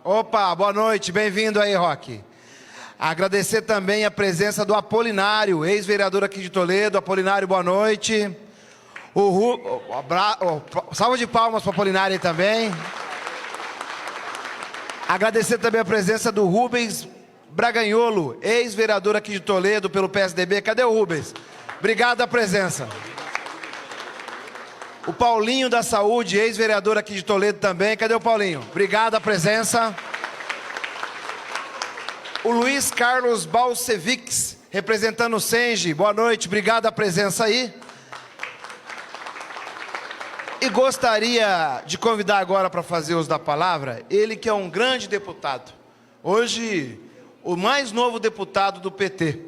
Opa, boa noite, bem-vindo aí, Roque. Agradecer também a presença do Apolinário, ex-vereador aqui de Toledo. Apolinário, boa noite. Salva de palmas para o Apolinário aí também. Agradecer também a presença do Rubens Braganholo, ex-vereador aqui de Toledo pelo PSDB. Cadê o Rubens? Obrigado a presença. O Paulinho da Saúde, ex-vereador aqui de Toledo também. Cadê o Paulinho? Obrigado a presença. O Luiz Carlos Balcevics, representando o Senge. Boa noite, obrigado a presença aí. E gostaria de convidar agora para fazer uso da palavra, ele que é um grande deputado. Hoje, o mais novo deputado do PT.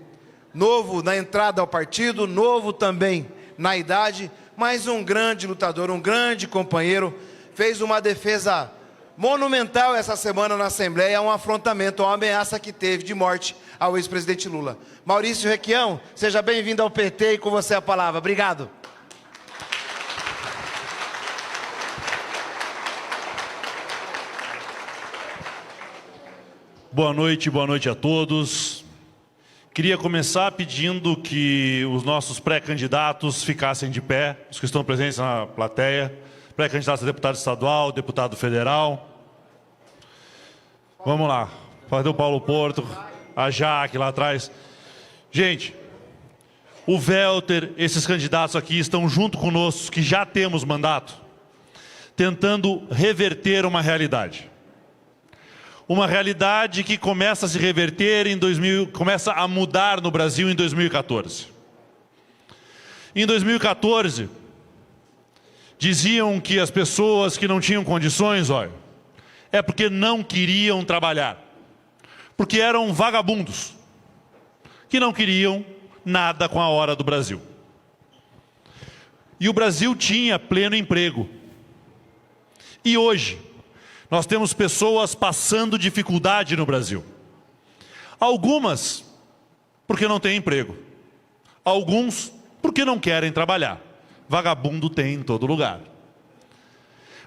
Novo na entrada ao partido, novo também na idade, mas um grande lutador, um grande companheiro. Fez uma defesa monumental essa semana na Assembleia, um afrontamento, uma ameaça que teve de morte ao ex-presidente Lula. Maurício Requião, seja bem-vindo ao PT e com você a palavra. Obrigado. Boa noite a todos. Queria começar pedindo que os nossos pré-candidatos ficassem de pé, os que estão presentes na plateia, pré-candidatos a deputado estadual, deputado federal. Vamos lá, fazer o Paulo Porto, a Jaque lá atrás. Gente, o Welter, esses candidatos aqui estão junto conosco, que já temos mandato, tentando reverter uma realidade. Uma realidade que começa a se reverter começa a mudar no Brasil em 2014. Em 2014, diziam que as pessoas que não tinham condições, olha, é porque não queriam trabalhar. Porque eram vagabundos, que não queriam nada com a hora do Brasil. E o Brasil tinha pleno emprego. E hoje, nós temos pessoas passando dificuldade no Brasil. Algumas porque não têm emprego. Alguns porque não querem trabalhar. Vagabundo tem em todo lugar.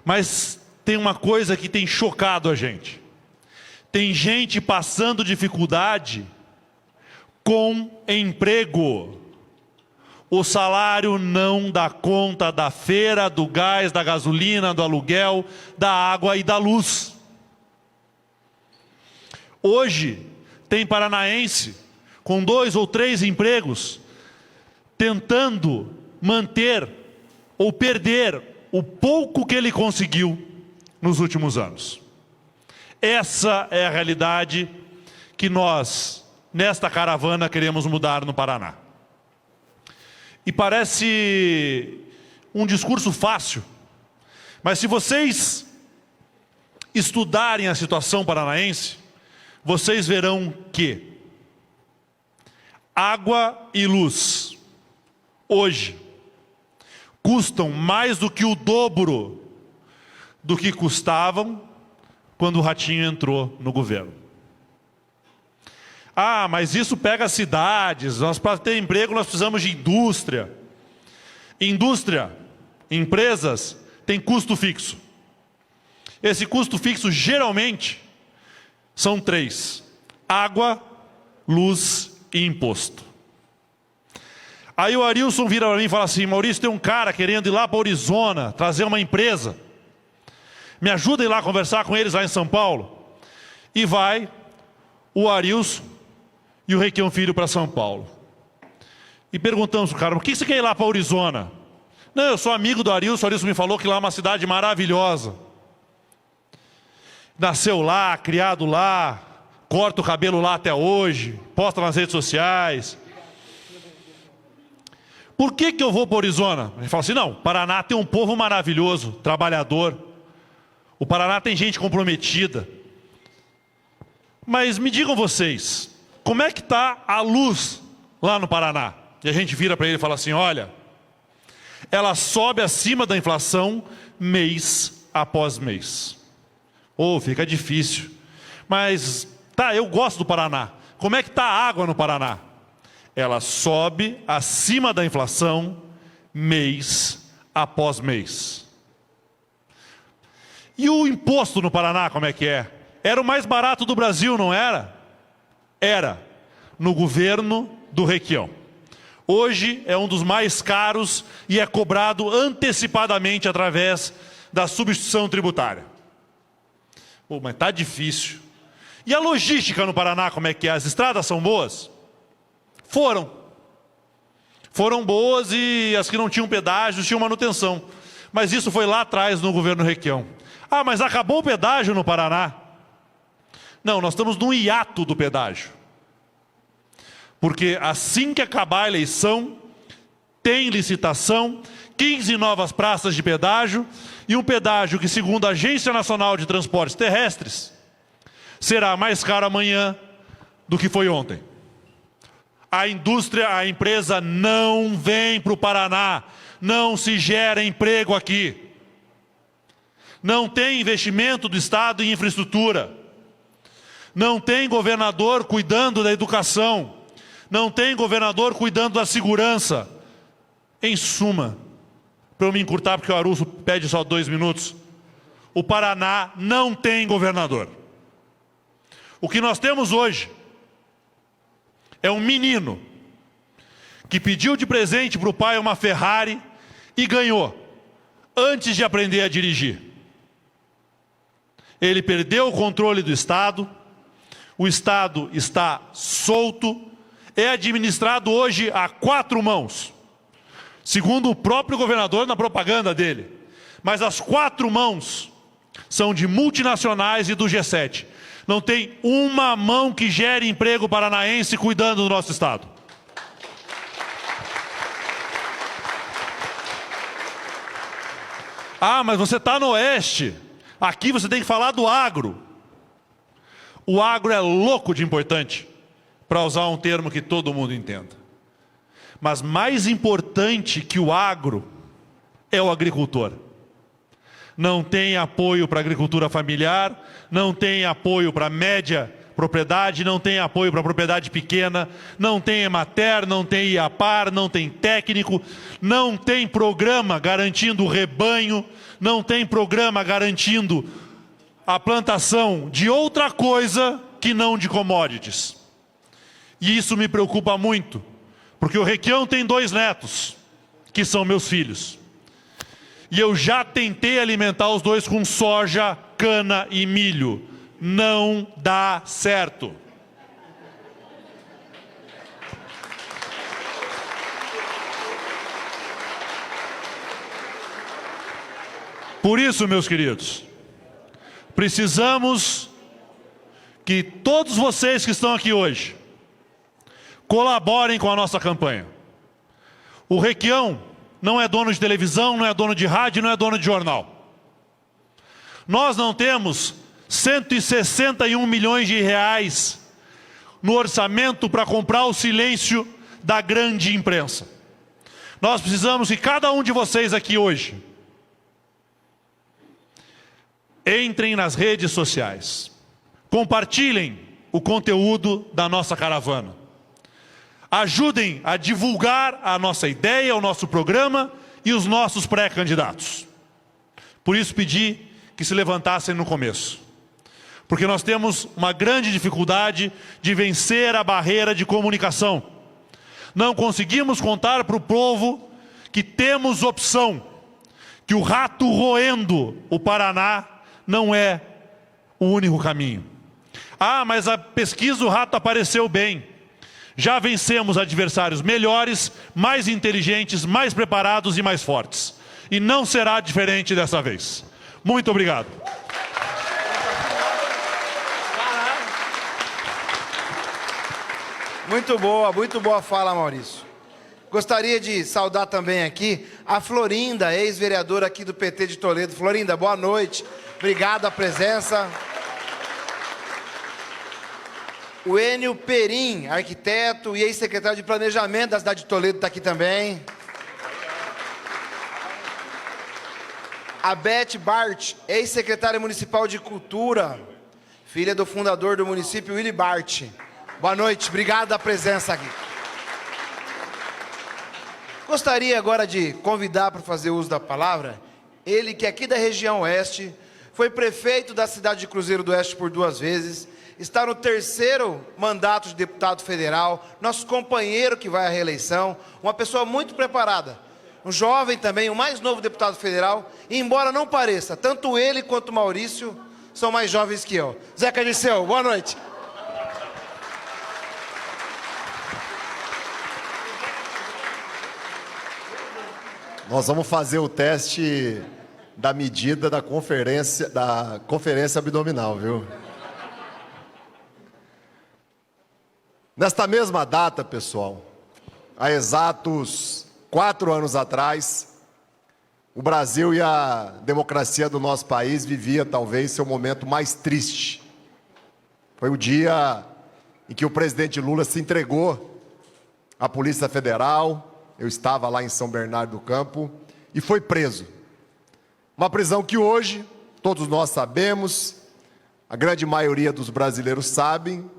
Mas tem uma coisa que tem chocado a gente. Tem gente passando dificuldade com emprego. O salário não dá conta da feira, do gás, da gasolina, do aluguel, da água e da luz. Hoje, tem paranaense com 2 ou 3 empregos, tentando manter ou perder o pouco que ele conseguiu nos últimos anos. Essa é a realidade que nós, nesta caravana, queremos mudar no Paraná. E parece um discurso fácil, mas se vocês estudarem a situação paranaense, vocês verão que água e luz, hoje, custam mais do que o dobro do que custavam quando o Ratinho entrou no governo. Ah, mas isso pega as cidades, para ter emprego nós precisamos de indústria. Indústria, empresas, tem custo fixo. Esse custo fixo geralmente são 3: água, luz e imposto. Aí o Arilson vira para mim e fala assim: Maurício, tem um cara querendo ir lá para Arizona, trazer uma empresa. Me ajuda a ir lá conversar com eles lá em São Paulo. E vai o Arilson e o Requião Filho para São Paulo. E perguntamos para o cara: por que você quer ir lá para Arizona? Não, eu sou amigo do Arilson, o Arilson me falou que lá é uma cidade maravilhosa. Nasceu lá, criado lá, corta o cabelo lá até hoje, posta nas redes sociais. Por que eu vou para Arizona? Ele fala assim: não, o Paraná tem um povo maravilhoso, trabalhador. O Paraná tem gente comprometida. Mas me digam vocês, como é que está a luz lá no Paraná? E a gente vira para ele e fala assim: olha, ela sobe acima da inflação mês após mês. Fica difícil. Mas, tá, eu gosto do Paraná. Como é que está a água no Paraná? Ela sobe acima da inflação mês após mês. E o imposto no Paraná, como é que é? Era o mais barato do Brasil, não era? Era, no governo do Requião. Hoje é um dos mais caros e é cobrado antecipadamente através da substituição tributária. Mas está difícil. E a logística no Paraná, como é que é? As estradas são boas? Foram boas, e as que não tinham pedágios tinham manutenção. Mas isso foi lá atrás no governo Requião. Ah, mas acabou o pedágio no Paraná? Não, nós estamos num hiato do pedágio. Porque assim que acabar a eleição, tem licitação, 15 novas praças de pedágio e um pedágio que, segundo a Agência Nacional de Transportes Terrestres, será mais caro amanhã do que foi ontem. A indústria, a empresa não vem para o Paraná, não se gera emprego aqui. Não tem investimento do Estado em infraestrutura. Não tem governador cuidando da educação. Não tem governador cuidando da segurança. Em suma, para eu me encurtar, porque o Arusso pede só 2 minutos, o Paraná não tem governador. O que nós temos hoje é um menino que pediu de presente para o pai uma Ferrari e ganhou, antes de aprender a dirigir. Ele perdeu o controle do Estado, o Estado está solto, é administrado hoje a 4 mãos, segundo o próprio governador na propaganda dele. Mas as 4 mãos são de multinacionais e do G7. Não tem uma mão que gere emprego paranaense cuidando do nosso Estado. Ah, mas você está no Oeste. Aqui você tem que falar do agro. O agro é louco de importante, para usar um termo que todo mundo entenda. Mas mais importante que o agro é o agricultor. Não tem apoio para a agricultura familiar, não tem apoio para a média propriedade, não tem apoio para a propriedade pequena, não tem Emater, não tem IAPAR, não tem técnico, não tem programa garantindo o rebanho, não tem programa garantindo a plantação de outra coisa que não de commodities. E isso me preocupa muito, porque o Requião tem 2 netos, que são meus filhos. E eu já tentei alimentar os 2 com soja, cana e milho. Não dá certo. Por isso, meus queridos, precisamos que todos vocês que estão aqui hoje colaborem com a nossa campanha. O Requião não é dono de televisão, não é dono de rádio, não é dono de jornal. Nós não temos 161 milhões de reais no orçamento para comprar o silêncio da grande imprensa. Nós precisamos que cada um de vocês aqui hoje entrem nas redes sociais, compartilhem o conteúdo da nossa caravana, ajudem a divulgar a nossa ideia, o nosso programa e os nossos pré-candidatos. Por isso pedi que se levantassem no começo, porque nós temos uma grande dificuldade de vencer a barreira de comunicação. Não conseguimos contar para o povo que temos opção, que o rato roendo o Paraná não é o único caminho. Ah, mas a pesquisa o rato apareceu bem. Já vencemos adversários melhores, mais inteligentes, mais preparados e mais fortes. E não será diferente dessa vez. Muito obrigado. Muito boa fala, Maurício. Gostaria de saudar também aqui a Florinda, ex-vereadora aqui do PT de Toledo. Florinda, boa noite. Obrigado a presença. O Enio Perim, arquiteto e ex-secretário de Planejamento da cidade de Toledo, está aqui também. A Beth Bart, ex-secretária municipal de Cultura, filha do fundador do município, Willy Bart. Boa noite, obrigado a presença aqui. Gostaria agora de convidar para fazer uso da palavra, ele que é aqui da região oeste, foi prefeito da cidade de Cruzeiro do Oeste por 2 vezes, está no 3º mandato de deputado federal, nosso companheiro que vai à reeleição, uma pessoa muito preparada, um jovem também, o mais novo deputado federal, e embora não pareça, tanto ele quanto o Maurício são mais jovens que eu. Zeca Dirceu, boa noite. Nós vamos fazer o teste da medida da conferência abdominal, viu? Nesta mesma data, pessoal, há exatos 4 anos atrás, o Brasil e a democracia do nosso país vivia talvez seu momento mais triste. Foi o dia em que o presidente Lula se entregou à Polícia Federal. Eu estava lá em São Bernardo do Campo e foi preso. Uma prisão que hoje, todos nós sabemos, a grande maioria dos brasileiros sabem,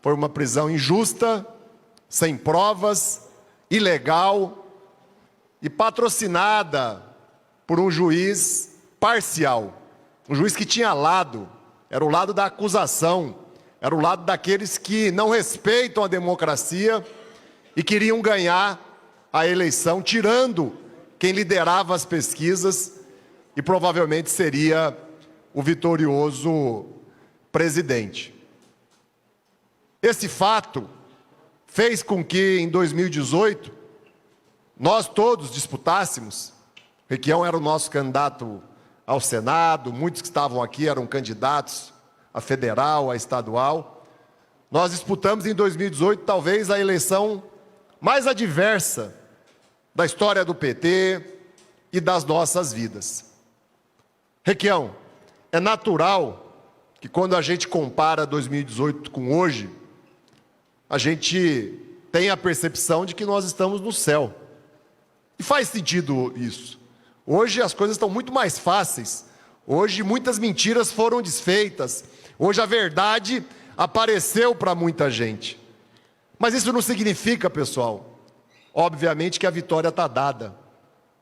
foi uma prisão injusta, sem provas, ilegal e patrocinada por um juiz parcial. Um juiz que tinha lado, era o lado da acusação, era o lado daqueles que não respeitam a democracia e queriam ganhar a eleição, tirando quem liderava as pesquisas e provavelmente seria o vitorioso presidente. Esse fato fez com que, em 2018, nós todos disputássemos. Requião era o nosso candidato ao Senado, muitos que estavam aqui eram candidatos a federal, a estadual. Nós disputamos em 2018 talvez a eleição mais adversa da história do PT e das nossas vidas. Requião, é natural que quando a gente compara 2018 com hoje, a gente tem a percepção de que nós estamos no céu. E faz sentido isso. Hoje as coisas estão muito mais fáceis. Hoje muitas mentiras foram desfeitas. Hoje a verdade apareceu para muita gente. Mas isso não significa, pessoal, obviamente que a vitória está dada,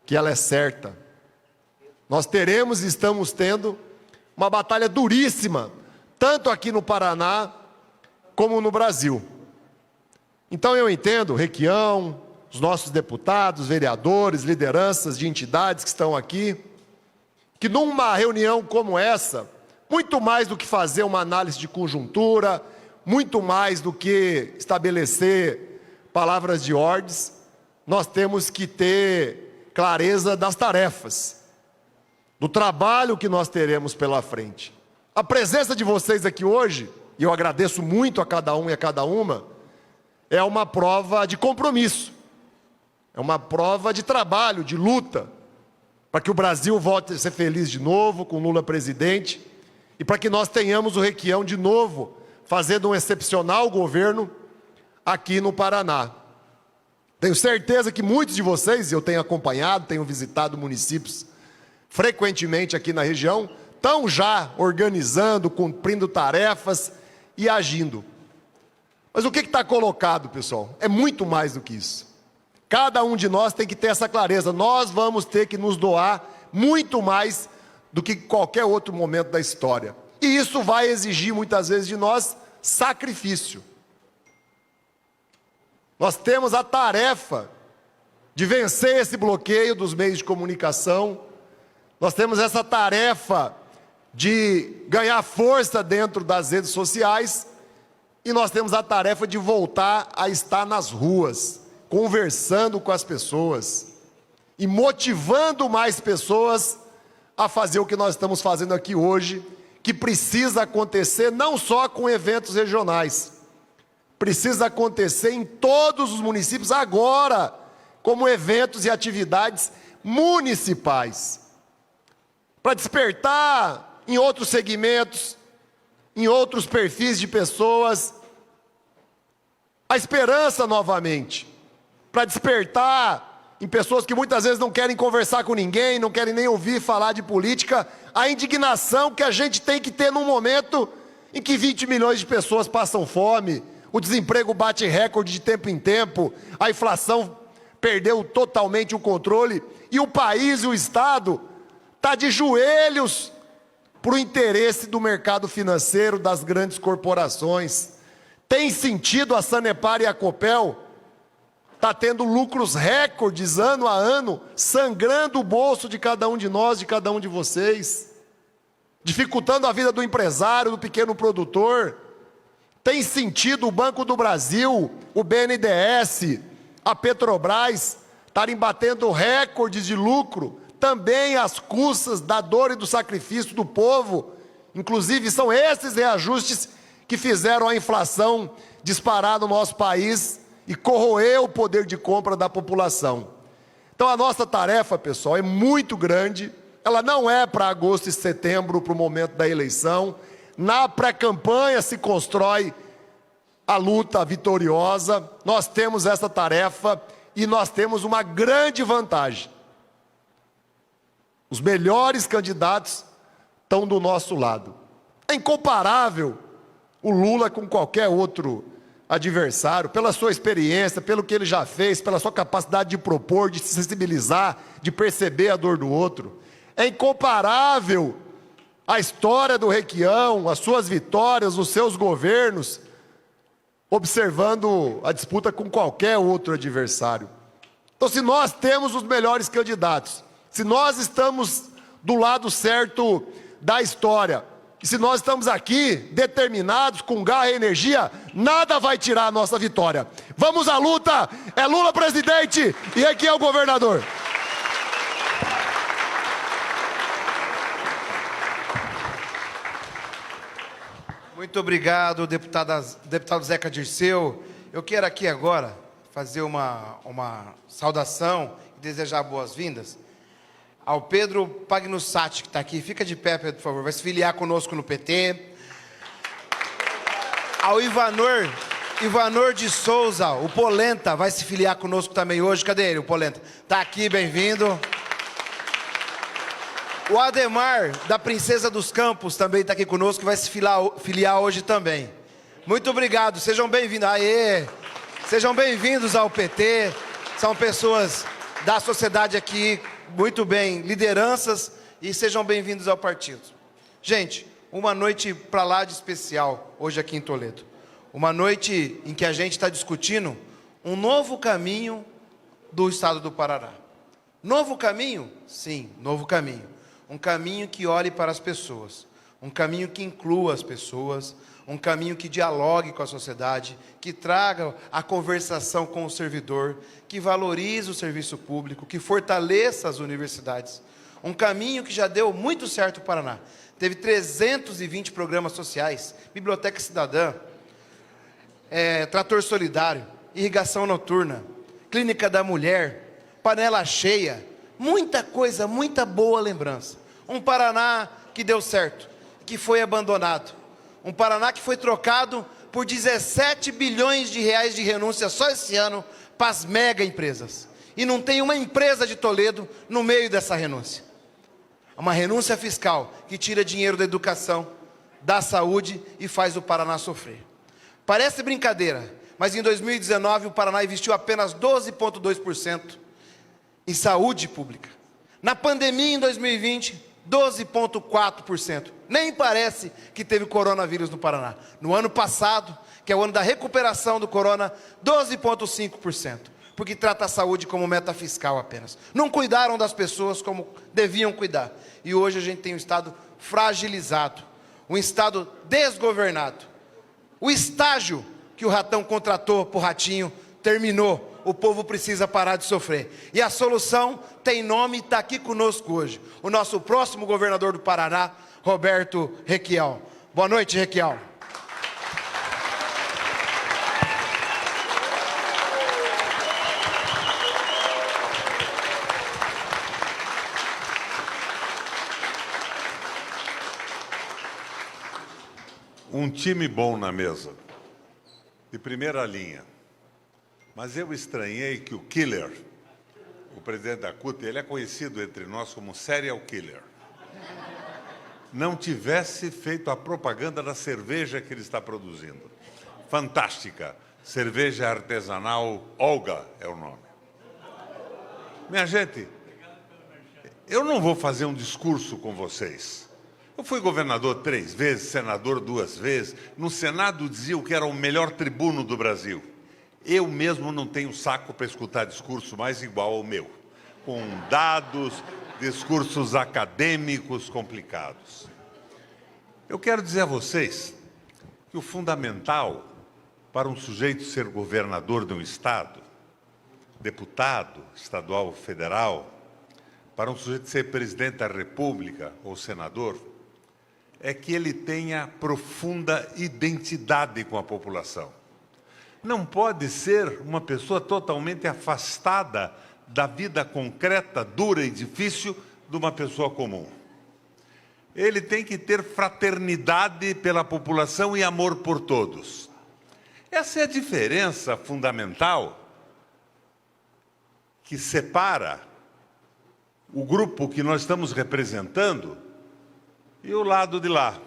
que ela é certa. Nós teremos e estamos tendo uma batalha duríssima, tanto aqui no Paraná como no Brasil. Então eu entendo, Requião, os nossos deputados, vereadores, lideranças de entidades que estão aqui, que numa reunião como essa, muito mais do que fazer uma análise de conjuntura, muito mais do que estabelecer palavras de ordens, nós temos que ter clareza das tarefas, do trabalho que nós teremos pela frente. A presença de vocês aqui hoje, e eu agradeço muito a cada um e a cada uma, é uma prova de compromisso, é uma prova de trabalho, de luta, para que o Brasil volte a ser feliz de novo, com Lula presidente, e para que nós tenhamos o Requião de novo, fazendo um excepcional governo aqui no Paraná. Tenho certeza que muitos de vocês, eu tenho acompanhado, tenho visitado municípios frequentemente aqui na região, estão já organizando, cumprindo tarefas e agindo. Mas o que está colocado, pessoal? É muito mais do que isso. Cada um de nós tem que ter essa clareza. Nós vamos ter que nos doar muito mais do que qualquer outro momento da história. E isso vai exigir muitas vezes de nós sacrifício. Nós temos a tarefa de vencer esse bloqueio dos meios de comunicação. Nós temos essa tarefa de ganhar força dentro das redes sociais. E nós temos a tarefa de voltar a estar nas ruas, conversando com as pessoas e motivando mais pessoas a fazer o que nós estamos fazendo aqui hoje, que precisa acontecer não só com eventos regionais, precisa acontecer em todos os municípios agora, como eventos e atividades municipais, para despertar em outros segmentos, em outros perfis de pessoas, a esperança novamente, para despertar em pessoas que muitas vezes não querem conversar com ninguém, não querem nem ouvir falar de política, a indignação que a gente tem que ter num momento em que 20 milhões de pessoas passam fome, o desemprego bate recorde de tempo em tempo, a inflação perdeu totalmente o controle e o país e o Estado está de joelhos para o interesse do mercado financeiro, das grandes corporações. Tem sentido a Sanepar e a Copel está tendo lucros recordes ano a ano, sangrando o bolso de cada um de nós, de cada um de vocês, dificultando a vida do empresário, do pequeno produtor. Tem sentido o Banco do Brasil, o BNDES, a Petrobras estarem batendo recordes de lucro, também às custas da dor e do sacrifício do povo. Inclusive, são esses reajustes que fizeram a inflação disparar no nosso país e corroer o poder de compra da população. Então, a nossa tarefa, pessoal, é muito grande. Ela não é para agosto e setembro, para o momento da eleição. Na pré-campanha se constrói a luta vitoriosa. Nós temos essa tarefa e nós temos uma grande vantagem. Os melhores candidatos estão do nosso lado. É incomparável o Lula com qualquer outro adversário, pela sua experiência, pelo que ele já fez, pela sua capacidade de propor, de se sensibilizar, de perceber a dor do outro. É incomparável a história do Requião, as suas vitórias, os seus governos, observando a disputa com qualquer outro adversário. Então, se nós temos os melhores candidatos, se nós estamos do lado certo da história, e se nós estamos aqui determinados, com garra e energia, nada vai tirar a nossa vitória. Vamos à luta! É Lula presidente e Requião governador. Muito obrigado, deputado Zeca Dirceu. Eu quero aqui agora fazer uma saudação e desejar boas-vindas ao Pedro Pagnussati, que está aqui. Fica de pé, Pedro, por favor. Vai se filiar conosco no PT. Ao Ivanor de Souza, o Polenta, vai se filiar conosco também hoje. Cadê ele, o Polenta? Está aqui, bem-vindo. O Ademar, da Princesa dos Campos, também está aqui conosco, que vai se filiar hoje também. Muito obrigado, sejam bem-vindos. Aê! Sejam bem-vindos ao PT. São pessoas da sociedade aqui, muito bem, lideranças, e sejam bem-vindos ao partido. Gente, uma noite para lá de especial, hoje aqui em Toledo. Uma noite em que a gente está discutindo um novo caminho do estado do Paraná. Novo caminho? Sim, novo caminho. Um caminho que olhe para as pessoas, um caminho que inclua as pessoas, um caminho que dialogue com a sociedade, que traga a conversação com o servidor, que valorize o serviço público, que fortaleça as universidades. Um caminho que já deu muito certo no Paraná. Teve 320 programas sociais, Biblioteca Cidadã, Trator Solidário, Irrigação Noturna, Clínica da Mulher, Panela Cheia, muita coisa, muita boa lembrança. Um Paraná que deu certo, que foi abandonado. Um Paraná que foi trocado por 17 bilhões de reais de renúncia só esse ano para as mega empresas. E não tem uma empresa de Toledo no meio dessa renúncia. Uma renúncia fiscal que tira dinheiro da educação, da saúde e faz o Paraná sofrer. Parece brincadeira, mas em 2019 o Paraná investiu apenas 12,2% em saúde pública. Na pandemia, em 2020, 12,4%. Nem parece que teve coronavírus no Paraná. No ano passado, que é o ano da recuperação do corona, 12,5%. Porque trata a saúde como meta fiscal apenas. Não cuidaram das pessoas como deviam cuidar. E hoje a gente tem um Estado fragilizado. Um Estado desgovernado. O estágio que o Ratão contratou para o Ratinho terminou. O povo precisa parar de sofrer. E a solução tem nome e está aqui conosco hoje. O nosso próximo governador do Paraná, Roberto Requião. Boa noite, Requião. Um time bom na mesa, de primeira linha. Mas eu estranhei que o killer, o presidente da CUT, ele é conhecido entre nós como serial killer, não tivesse feito a propaganda da cerveja que ele está produzindo. Fantástica. Cerveja artesanal Olga é o nome. Minha gente, eu não vou fazer um discurso com vocês. Eu fui governador 3 vezes, senador 2 vezes. No Senado diziam que era o melhor tribuno do Brasil. Eu mesmo não tenho saco para escutar discurso mais igual ao meu, com dados, discursos acadêmicos complicados. Eu quero dizer a vocês que o fundamental para um sujeito ser governador de um estado deputado estadual ou federal, para um sujeito ser presidente da República ou senador, é que ele tenha profunda identidade com a população. Não pode ser uma pessoa totalmente afastada da vida concreta, dura e difícil de uma pessoa comum. Ele tem que ter fraternidade pela população e amor por todos. Essa é a diferença fundamental que separa o grupo que nós estamos representando e o lado de lá.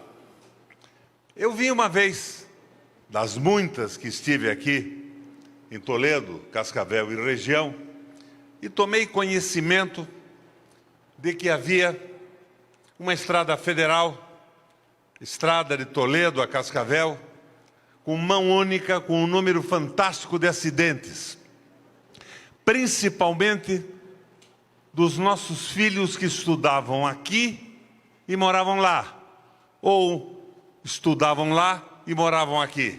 Eu vim uma vez, das muitas que estive aqui, em Toledo, Cascavel e região, e tomei conhecimento de que havia uma estrada federal, estrada de Toledo a Cascavel, com mão única, com um número fantástico de acidentes, principalmente dos nossos filhos que estudavam aqui e moravam lá, ou estudavam lá e moravam aqui.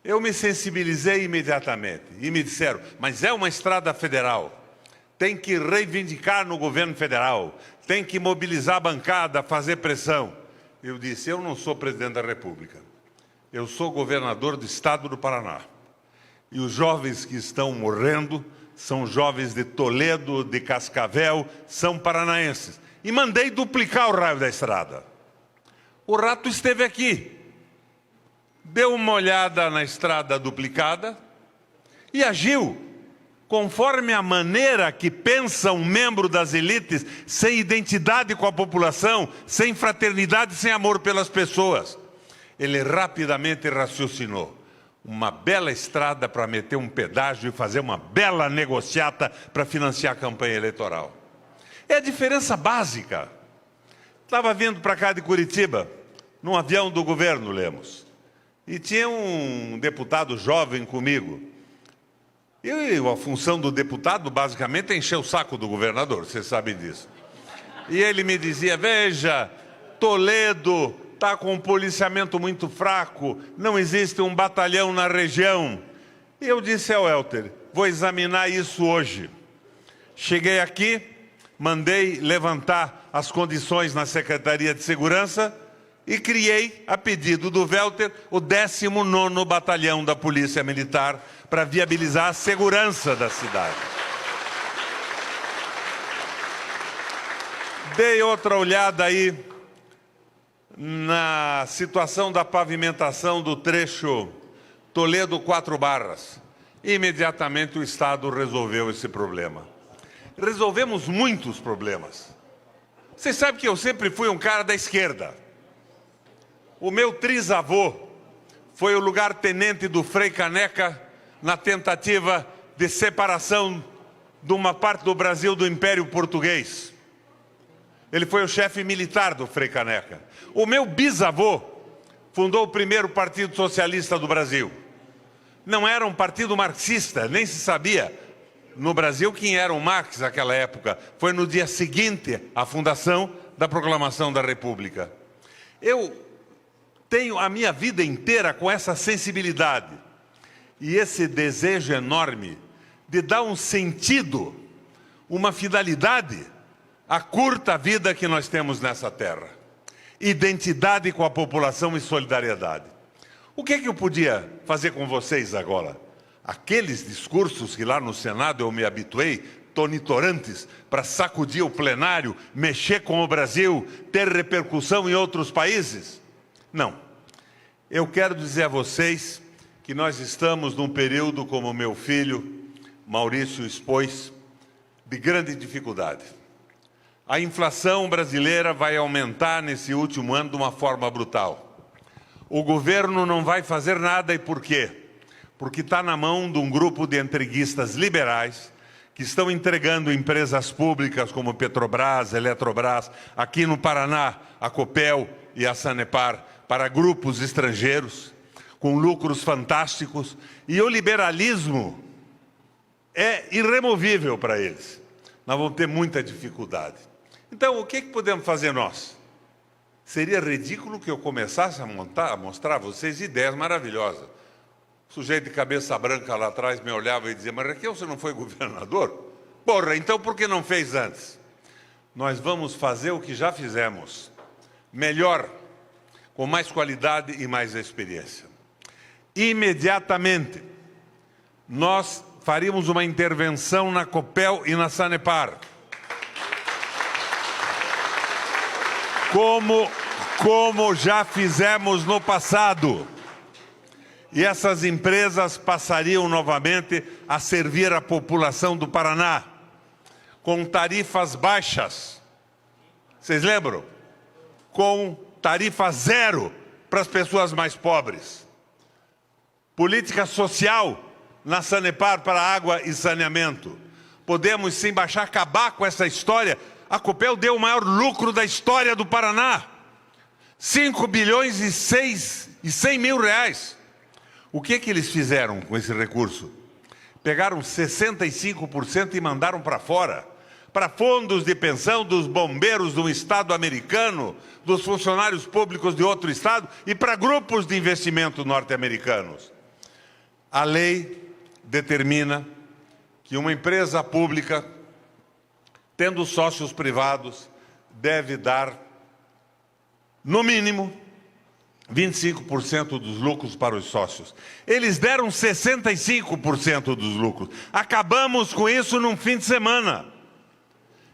Eu me sensibilizei imediatamente e me disseram, mas é uma estrada federal, tem que reivindicar no governo federal, tem que mobilizar a bancada, fazer pressão. Eu disse, eu não sou presidente da República, eu sou governador do estado do Paraná. E os jovens que estão morrendo são jovens de Toledo, de Cascavel, são paranaenses. E mandei duplicar o raio da estrada. O rato esteve aqui, deu uma olhada na estrada duplicada e agiu conforme a maneira que pensa um membro das elites, sem identidade com a população, sem fraternidade, sem amor pelas pessoas. Ele rapidamente raciocinou. Uma bela estrada para meter um pedágio e fazer uma bela negociata para financiar a campanha eleitoral. É a diferença básica. Estava vindo para cá de Curitiba, num avião do governo, Lemos. E tinha um deputado jovem comigo. E a função do deputado, basicamente, é encher o saco do governador, vocês sabem disso. E ele me dizia, veja, Toledo está com um policiamento muito fraco, não existe um batalhão na região. E eu disse ao Helder, vou examinar isso hoje. Cheguei aqui, mandei levantar as condições na Secretaria de Segurança e criei, a pedido do Welter, o 19º Batalhão da Polícia Militar para viabilizar a segurança da cidade. Dei outra olhada aí na situação da pavimentação do trecho Toledo 4 Barras. Imediatamente o Estado resolveu esse problema. Resolvemos muitos problemas. Vocês sabem que eu sempre fui um cara da esquerda. O meu trisavô foi o lugar-tenente do Frei Caneca na tentativa de separação de uma parte do Brasil do Império Português. Ele foi o chefe militar do Frei Caneca. O meu bisavô fundou o primeiro Partido Socialista do Brasil. Não era um partido marxista, nem se sabia no Brasil quem era o Marx naquela época. Foi no dia seguinte à fundação da Proclamação da República. Eu tenho a minha vida inteira com essa sensibilidade e esse desejo enorme de dar um sentido, uma finalidade à curta vida que nós temos nessa terra. Identidade com a população e solidariedade. O que é que eu podia fazer com vocês agora? Aqueles discursos que lá no Senado eu me habituei, tonitorantes, para sacudir o plenário, mexer com o Brasil, ter repercussão em outros países? Não. Eu quero dizer a vocês que nós estamos num período, como meu filho Maurício expôs, de grande dificuldade. A inflação brasileira vai aumentar nesse último ano de uma forma brutal. O governo não vai fazer nada, e por quê? Porque está na mão de um grupo de entreguistas liberais que estão entregando empresas públicas como Petrobras, Eletrobras, aqui no Paraná, a Copel e a Sanepar, para grupos estrangeiros, com lucros fantásticos, e o liberalismo é irremovível para eles. Nós vamos ter muita dificuldade. Então, o que podemos fazer nós? Seria ridículo que eu começasse a mostrar a vocês ideias maravilhosas. O sujeito de cabeça branca lá atrás me olhava e dizia, mas Requião, você não foi governador? Porra, então por que não fez antes? Nós vamos fazer o que já fizemos, melhor, com mais qualidade e mais experiência. Imediatamente, nós faríamos uma intervenção na Copel e na Sanepar. Como já fizemos no passado. E essas empresas passariam novamente a servir a população do Paraná, com tarifas baixas. Vocês lembram? Com tarifa zero para as pessoas mais pobres. Política social na Sanepar para água e saneamento. Podemos sim acabar com essa história. A Copel deu o maior lucro da história do Paraná. 5 bilhões e 100 mil reais. O que eles fizeram com esse recurso? Pegaram 65% e mandaram para fora. Para fundos de pensão dos bombeiros de um estado americano, dos funcionários públicos de outro estado e para grupos de investimento norte-americanos. A lei determina que uma empresa pública, tendo sócios privados, deve dar, no mínimo, 25% dos lucros para os sócios. Eles deram 65% dos lucros. Acabamos com isso num fim de semana.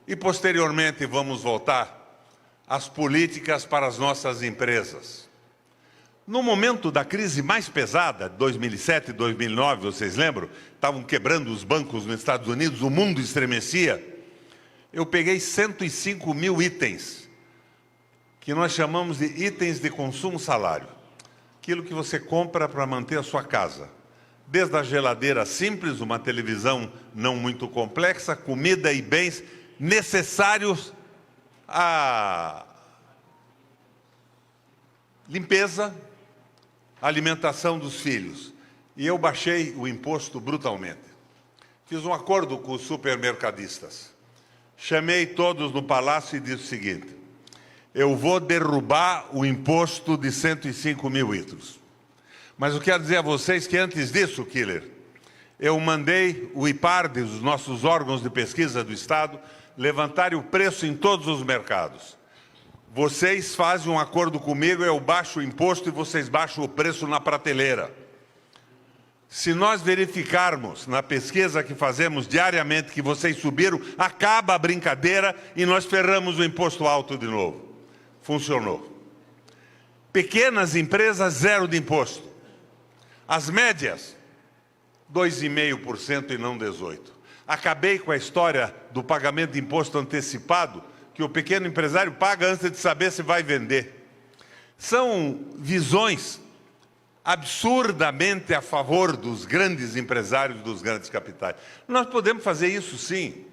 E, posteriormente, vamos voltar às políticas para as nossas empresas. No momento da crise mais pesada, 2007 e 2009, vocês lembram? Estavam quebrando os bancos nos Estados Unidos, o mundo estremecia. Eu peguei 105 mil itens, que nós chamamos de itens de consumo salário. Aquilo que você compra para manter a sua casa. Desde a geladeira simples, uma televisão não muito complexa, comida e bens necessários à limpeza, alimentação dos filhos. E eu baixei o imposto brutalmente. Fiz um acordo com os supermercadistas. Chamei todos no palácio e disse o seguinte: eu vou derrubar o imposto de 105 mil litros. Mas eu quero dizer a vocês que antes disso, Killer, eu mandei o IPARD, os nossos órgãos de pesquisa do Estado, levantarem o preço em todos os mercados. Vocês fazem um acordo comigo, eu baixo o imposto e vocês baixam o preço na prateleira. Se nós verificarmos na pesquisa que fazemos diariamente que vocês subiram, acaba a brincadeira e nós ferramos o imposto alto de novo. Funcionou. Pequenas empresas, zero de imposto. As médias, 2,5% e não 18%. Acabei com a história do pagamento de imposto antecipado, que o pequeno empresário paga antes de saber se vai vender. São visões absurdamente a favor dos grandes empresários, dos grandes capitais. Nós podemos fazer isso sim.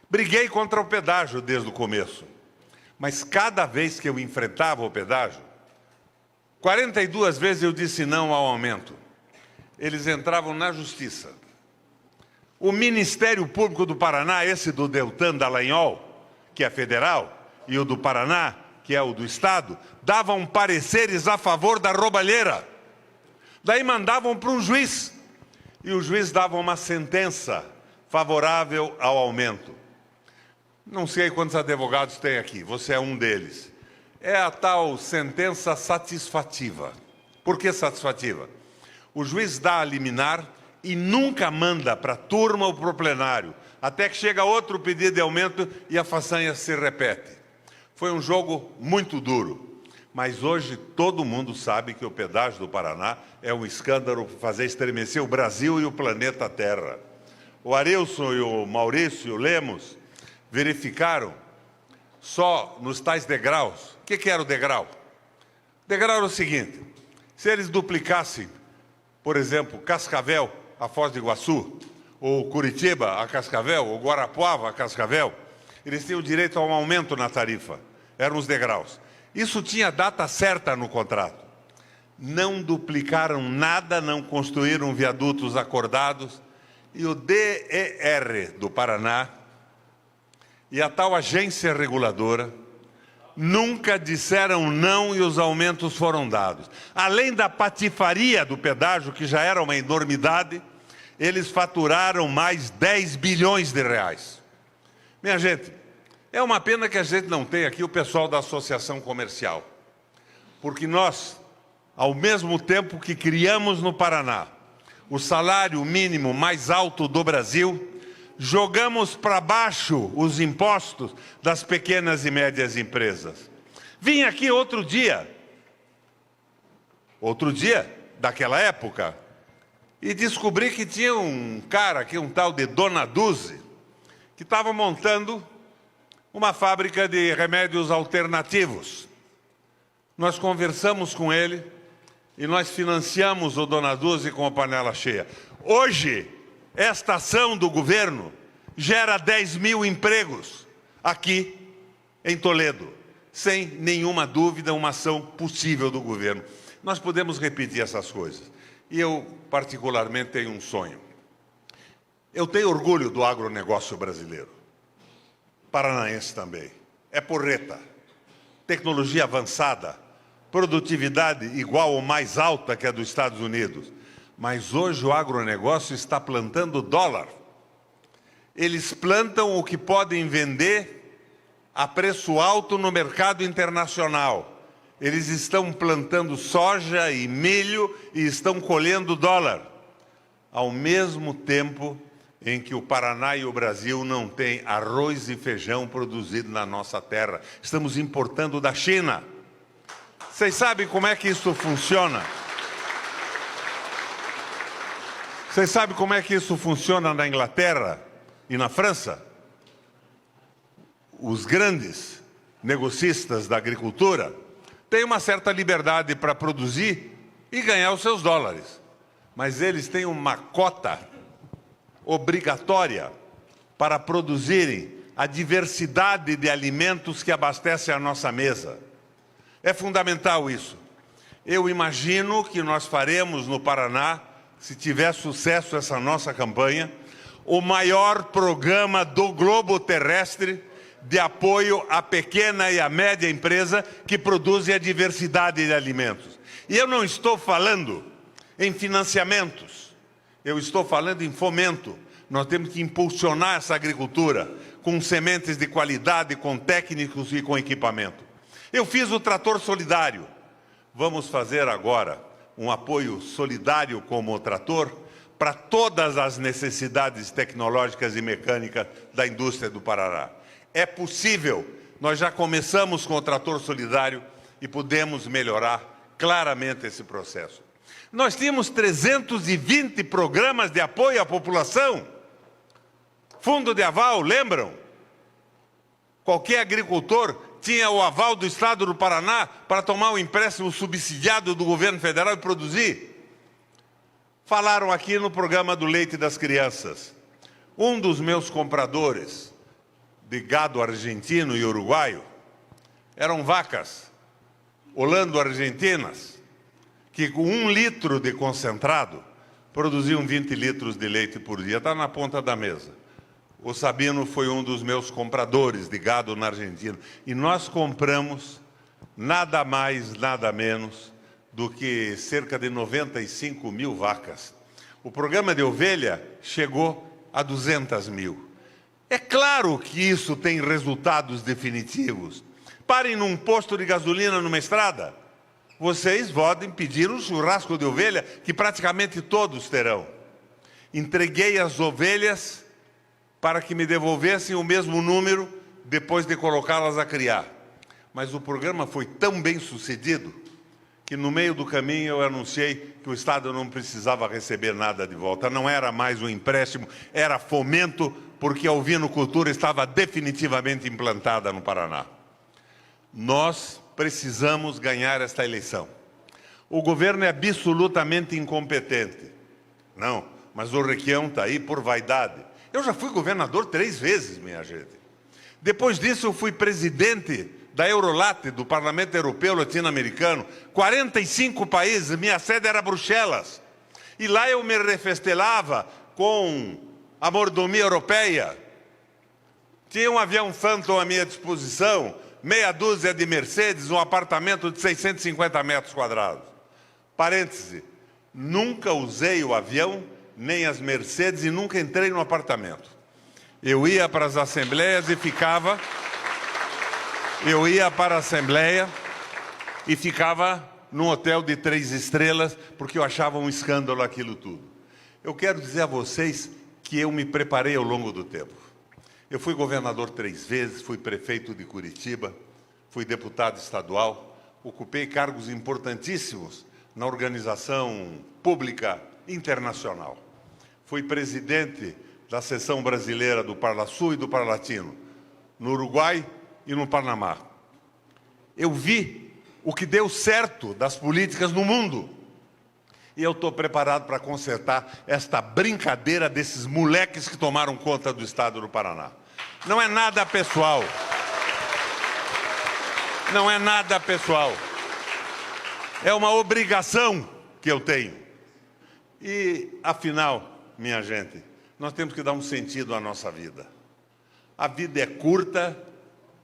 Briguei contra o pedágio desde o começo. Mas cada vez que eu enfrentava o pedágio, 42 vezes eu disse não ao aumento. Eles entravam na justiça. O Ministério Público do Paraná, esse do Deltan Dallagnol, que é federal, e o do Paraná, que é o do Estado, davam pareceres a favor da roubalheira. Daí mandavam para um juiz, e o juiz dava uma sentença favorável ao aumento. Não sei quantos advogados tem aqui, você é um deles. É a tal sentença satisfativa. Por que satisfativa? O juiz dá a liminar e nunca manda para a turma ou para o plenário, até que chega outro pedido de aumento e a façanha se repete. Foi um jogo muito duro, mas hoje todo mundo sabe que o pedágio do Paraná é um escândalo para fazer estremecer o Brasil e o planeta Terra. O Arilson e o Maurício e o Lemos verificaram só nos tais degraus. O que era o degrau? O degrau era o seguinte: se eles duplicassem, por exemplo, Cascavel a Foz do Iguaçu, ou Curitiba a Cascavel, ou Guarapuava a Cascavel, eles tinham direito a um aumento na tarifa. Eram os degraus. Isso tinha data certa no contrato. Não duplicaram nada, não construíram viadutos acordados. E o DER do Paraná e a tal agência reguladora nunca disseram não e os aumentos foram dados. Além da patifaria do pedágio, que já era uma enormidade, eles faturaram mais 10 bilhões de reais. Minha gente, é uma pena que a gente não tenha aqui o pessoal da Associação Comercial, porque nós, ao mesmo tempo que criamos no Paraná o salário mínimo mais alto do Brasil, jogamos para baixo os impostos das pequenas e médias empresas. Vim aqui outro dia daquela época, e descobri que tinha um cara aqui, um tal de Dona Duzi, que estava montando uma fábrica de remédios alternativos. Nós conversamos com ele e nós financiamos o Dona Duzi com a panela cheia. Hoje, esta ação do governo gera 10 mil empregos aqui em Toledo. Sem nenhuma dúvida, uma ação possível do governo. Nós podemos repetir essas coisas. E eu, particularmente, tenho um sonho. Eu tenho orgulho do agronegócio brasileiro. Paranaense também. É porreta. Tecnologia avançada. Produtividade igual ou mais alta que a dos Estados Unidos. Mas hoje o agronegócio está plantando dólar. Eles plantam o que podem vender a preço alto no mercado internacional. Eles estão plantando soja e milho e estão colhendo dólar. Ao mesmo tempo em que o Paraná e o Brasil não têm arroz e feijão produzido na nossa terra. Estamos importando da China. Vocês sabem como é que isso funciona? Vocês sabem como é que isso funciona na Inglaterra e na França? Os grandes negocistas da agricultura têm uma certa liberdade para produzir e ganhar os seus dólares. Mas eles têm uma cota obrigatória para produzirem a diversidade de alimentos que abastecem a nossa mesa. É fundamental isso. Eu imagino que nós faremos no Paraná, se tiver sucesso essa nossa campanha, o maior programa do globo terrestre de apoio à pequena e à média empresa que produzem a diversidade de alimentos. E eu não estou falando em financiamentos, eu estou falando em fomento. Nós temos que impulsionar essa agricultura com sementes de qualidade, com técnicos e com equipamento. Eu fiz o trator solidário. Vamos fazer agora um apoio solidário como o trator para todas as necessidades tecnológicas e mecânicas da indústria do Paraná. É possível. Nós já começamos com o trator solidário e podemos melhorar claramente esse processo. Nós tínhamos 320 programas de apoio à população. Fundo de aval, lembram? Qualquer agricultor tinha o aval do Estado do Paraná para tomar um empréstimo subsidiado do governo federal e produzir. Falaram aqui no programa do leite das crianças. Um dos meus compradores de gado argentino e uruguaio eram vacas holando-argentinas que com 1 litro de concentrado produziam 20 litros de leite por dia. Está na ponta da mesa. O Sabino foi um dos meus compradores de gado na Argentina. E nós compramos nada mais, nada menos do que cerca de 95 mil vacas. O programa de ovelha chegou a 200 mil. É claro que isso tem resultados definitivos. Parem num posto de gasolina numa estrada. Vocês podem pedir um churrasco de ovelha, que praticamente todos terão. Entreguei as ovelhas para que me devolvessem o mesmo número depois de colocá-las a criar. Mas o programa foi tão bem sucedido que no meio do caminho eu anunciei que o Estado não precisava receber nada de volta. Não era mais um empréstimo, era fomento, porque a ovinocultura estava definitivamente implantada no Paraná. Nós precisamos ganhar esta eleição. O governo é absolutamente incompetente. Não, mas o Requião está aí por vaidade. Eu já fui governador 3 vezes, minha gente. Depois disso, eu fui presidente da Eurolat, do Parlamento Europeu Latino-Americano. 45 países, minha sede era Bruxelas. E lá eu me refestelava com a mordomia europeia. Tinha um avião Phantom à minha disposição, meia dúzia de Mercedes, um apartamento de 650 metros quadrados. Parêntese, nunca usei o avião, nem as Mercedes, e nunca entrei no apartamento. Eu ia para as assembleias e ficava... Eu ia para a assembleia e ficava num hotel de 3 estrelas, porque eu achava um escândalo aquilo tudo. Eu quero dizer a vocês que eu me preparei ao longo do tempo. Eu fui governador 3 vezes, fui prefeito de Curitiba, fui deputado estadual, ocupei cargos importantíssimos na organização pública internacional. Fui presidente da seção brasileira do Parlasul e do Parlatino, no Uruguai e no Panamá. Eu vi o que deu certo das políticas no mundo. E eu estou preparado para consertar esta brincadeira desses moleques que tomaram conta do estado do Paraná. Não é nada pessoal. Não é nada pessoal. É uma obrigação que eu tenho. E, afinal, minha gente, nós temos que dar um sentido à nossa vida. A vida é curta.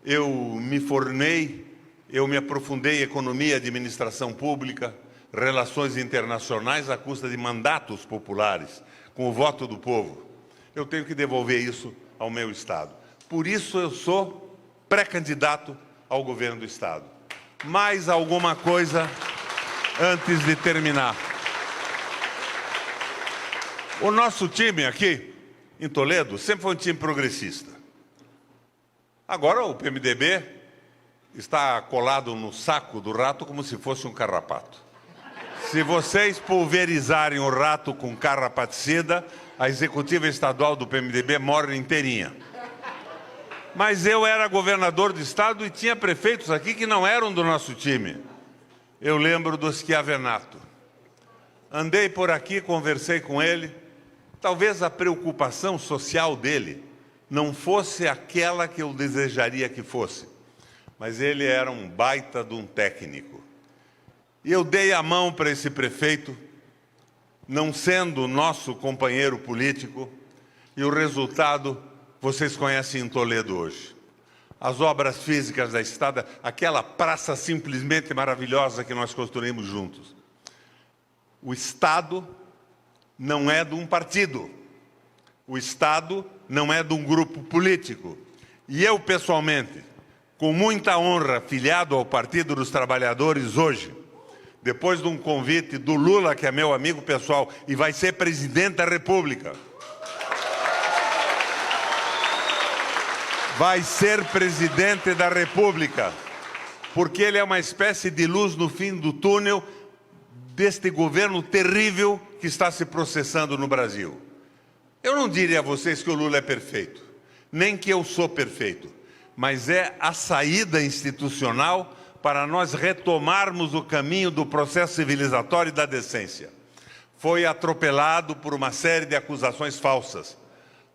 Eu me formei, eu me aprofundei em economia e administração pública, relações internacionais à custa de mandatos populares, com o voto do povo. Eu tenho que devolver isso ao meu Estado. Por isso eu sou pré-candidato ao governo do Estado. Mais alguma coisa antes de terminar. O nosso time aqui, em Toledo, sempre foi um time progressista. Agora o PMDB está colado no saco do rato como se fosse um carrapato. Se vocês pulverizarem o rato com carrapaticida, a executiva estadual do PMDB morre inteirinha. Mas eu era governador do estado e tinha prefeitos aqui que não eram do nosso time. Eu lembro do Schiavenato. Andei por aqui, conversei com ele. Talvez a preocupação social dele não fosse aquela que eu desejaria que fosse. Mas ele era um baita de um técnico. E eu dei a mão para esse prefeito, não sendo nosso companheiro político, e o resultado vocês conhecem em Toledo hoje. As obras físicas da estrada, aquela praça simplesmente maravilhosa que nós construímos juntos. O Estado não é de um partido. O Estado não é de um grupo político. E eu, pessoalmente, com muita honra, filiado ao Partido dos Trabalhadores hoje, depois de um convite do Lula, que é meu amigo pessoal, e vai ser presidente da República. Vai ser presidente da República, porque ele é uma espécie de luz no fim do túnel deste governo terrível que está se processando no Brasil. Eu não diria a vocês que o Lula é perfeito, nem que eu sou perfeito, mas é a saída institucional para nós retomarmos o caminho do processo civilizatório e da decência. Foi atropelado por uma série de acusações falsas,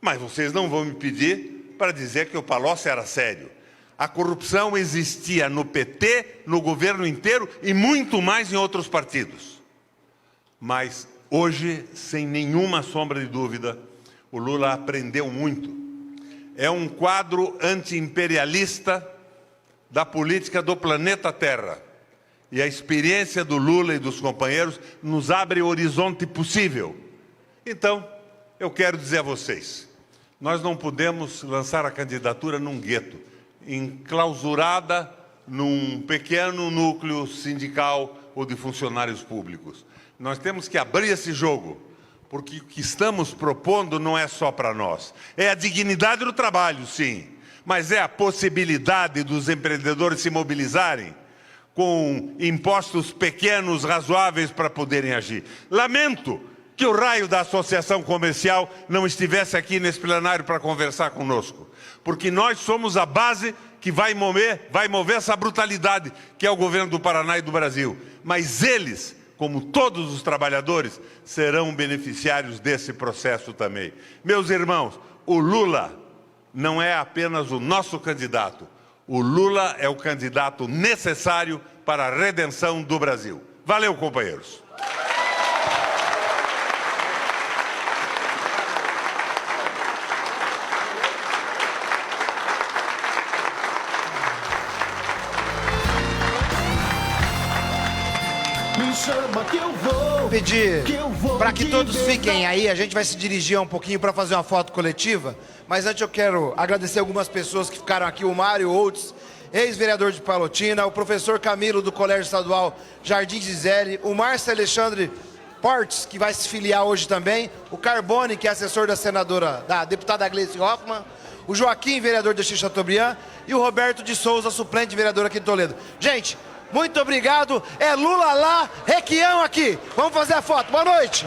mas vocês não vão me pedir para dizer que o Palocci era sério. A corrupção existia no PT, no governo inteiro e muito mais em outros partidos. Mas hoje, sem nenhuma sombra de dúvida, o Lula aprendeu muito. É um quadro anti-imperialista da política do planeta Terra. E a experiência do Lula e dos companheiros nos abre o horizonte possível. Então, eu quero dizer a vocês, nós não podemos lançar a candidatura num gueto, enclausurada num pequeno núcleo sindical ou de funcionários públicos. Nós temos que abrir esse jogo, porque o que estamos propondo não é só para nós. É a dignidade do trabalho, sim, mas é a possibilidade dos empreendedores se mobilizarem com impostos pequenos, razoáveis, para poderem agir. Lamento que o raio da associação comercial não estivesse aqui nesse plenário para conversar conosco, porque nós somos a base que vai mover essa brutalidade que é o governo do Paraná e do Brasil. Mas eles, como todos os trabalhadores, serão beneficiários desse processo também. Meus irmãos, o Lula não é apenas o nosso candidato. O Lula é o candidato necessário para a redenção do Brasil. Valeu, companheiros! Pedir para que todos fiquem aí, a gente vai se dirigir um pouquinho para fazer uma foto coletiva, mas antes eu quero agradecer algumas pessoas que ficaram aqui, o Mário Outz, ex-vereador de Palotina, o professor Camilo do Colégio Estadual Jardim Gisele, o Márcio Alexandre Portes, que vai se filiar hoje também, o Carbone, que é assessor da senadora, da deputada Gleice Hoffmann, o Joaquim, vereador de Chateaubriand, e o Roberto de Souza, suplente vereador aqui de Toledo. Gente, muito obrigado. É Lula lá, Requião aqui. Vamos fazer a foto. Boa noite.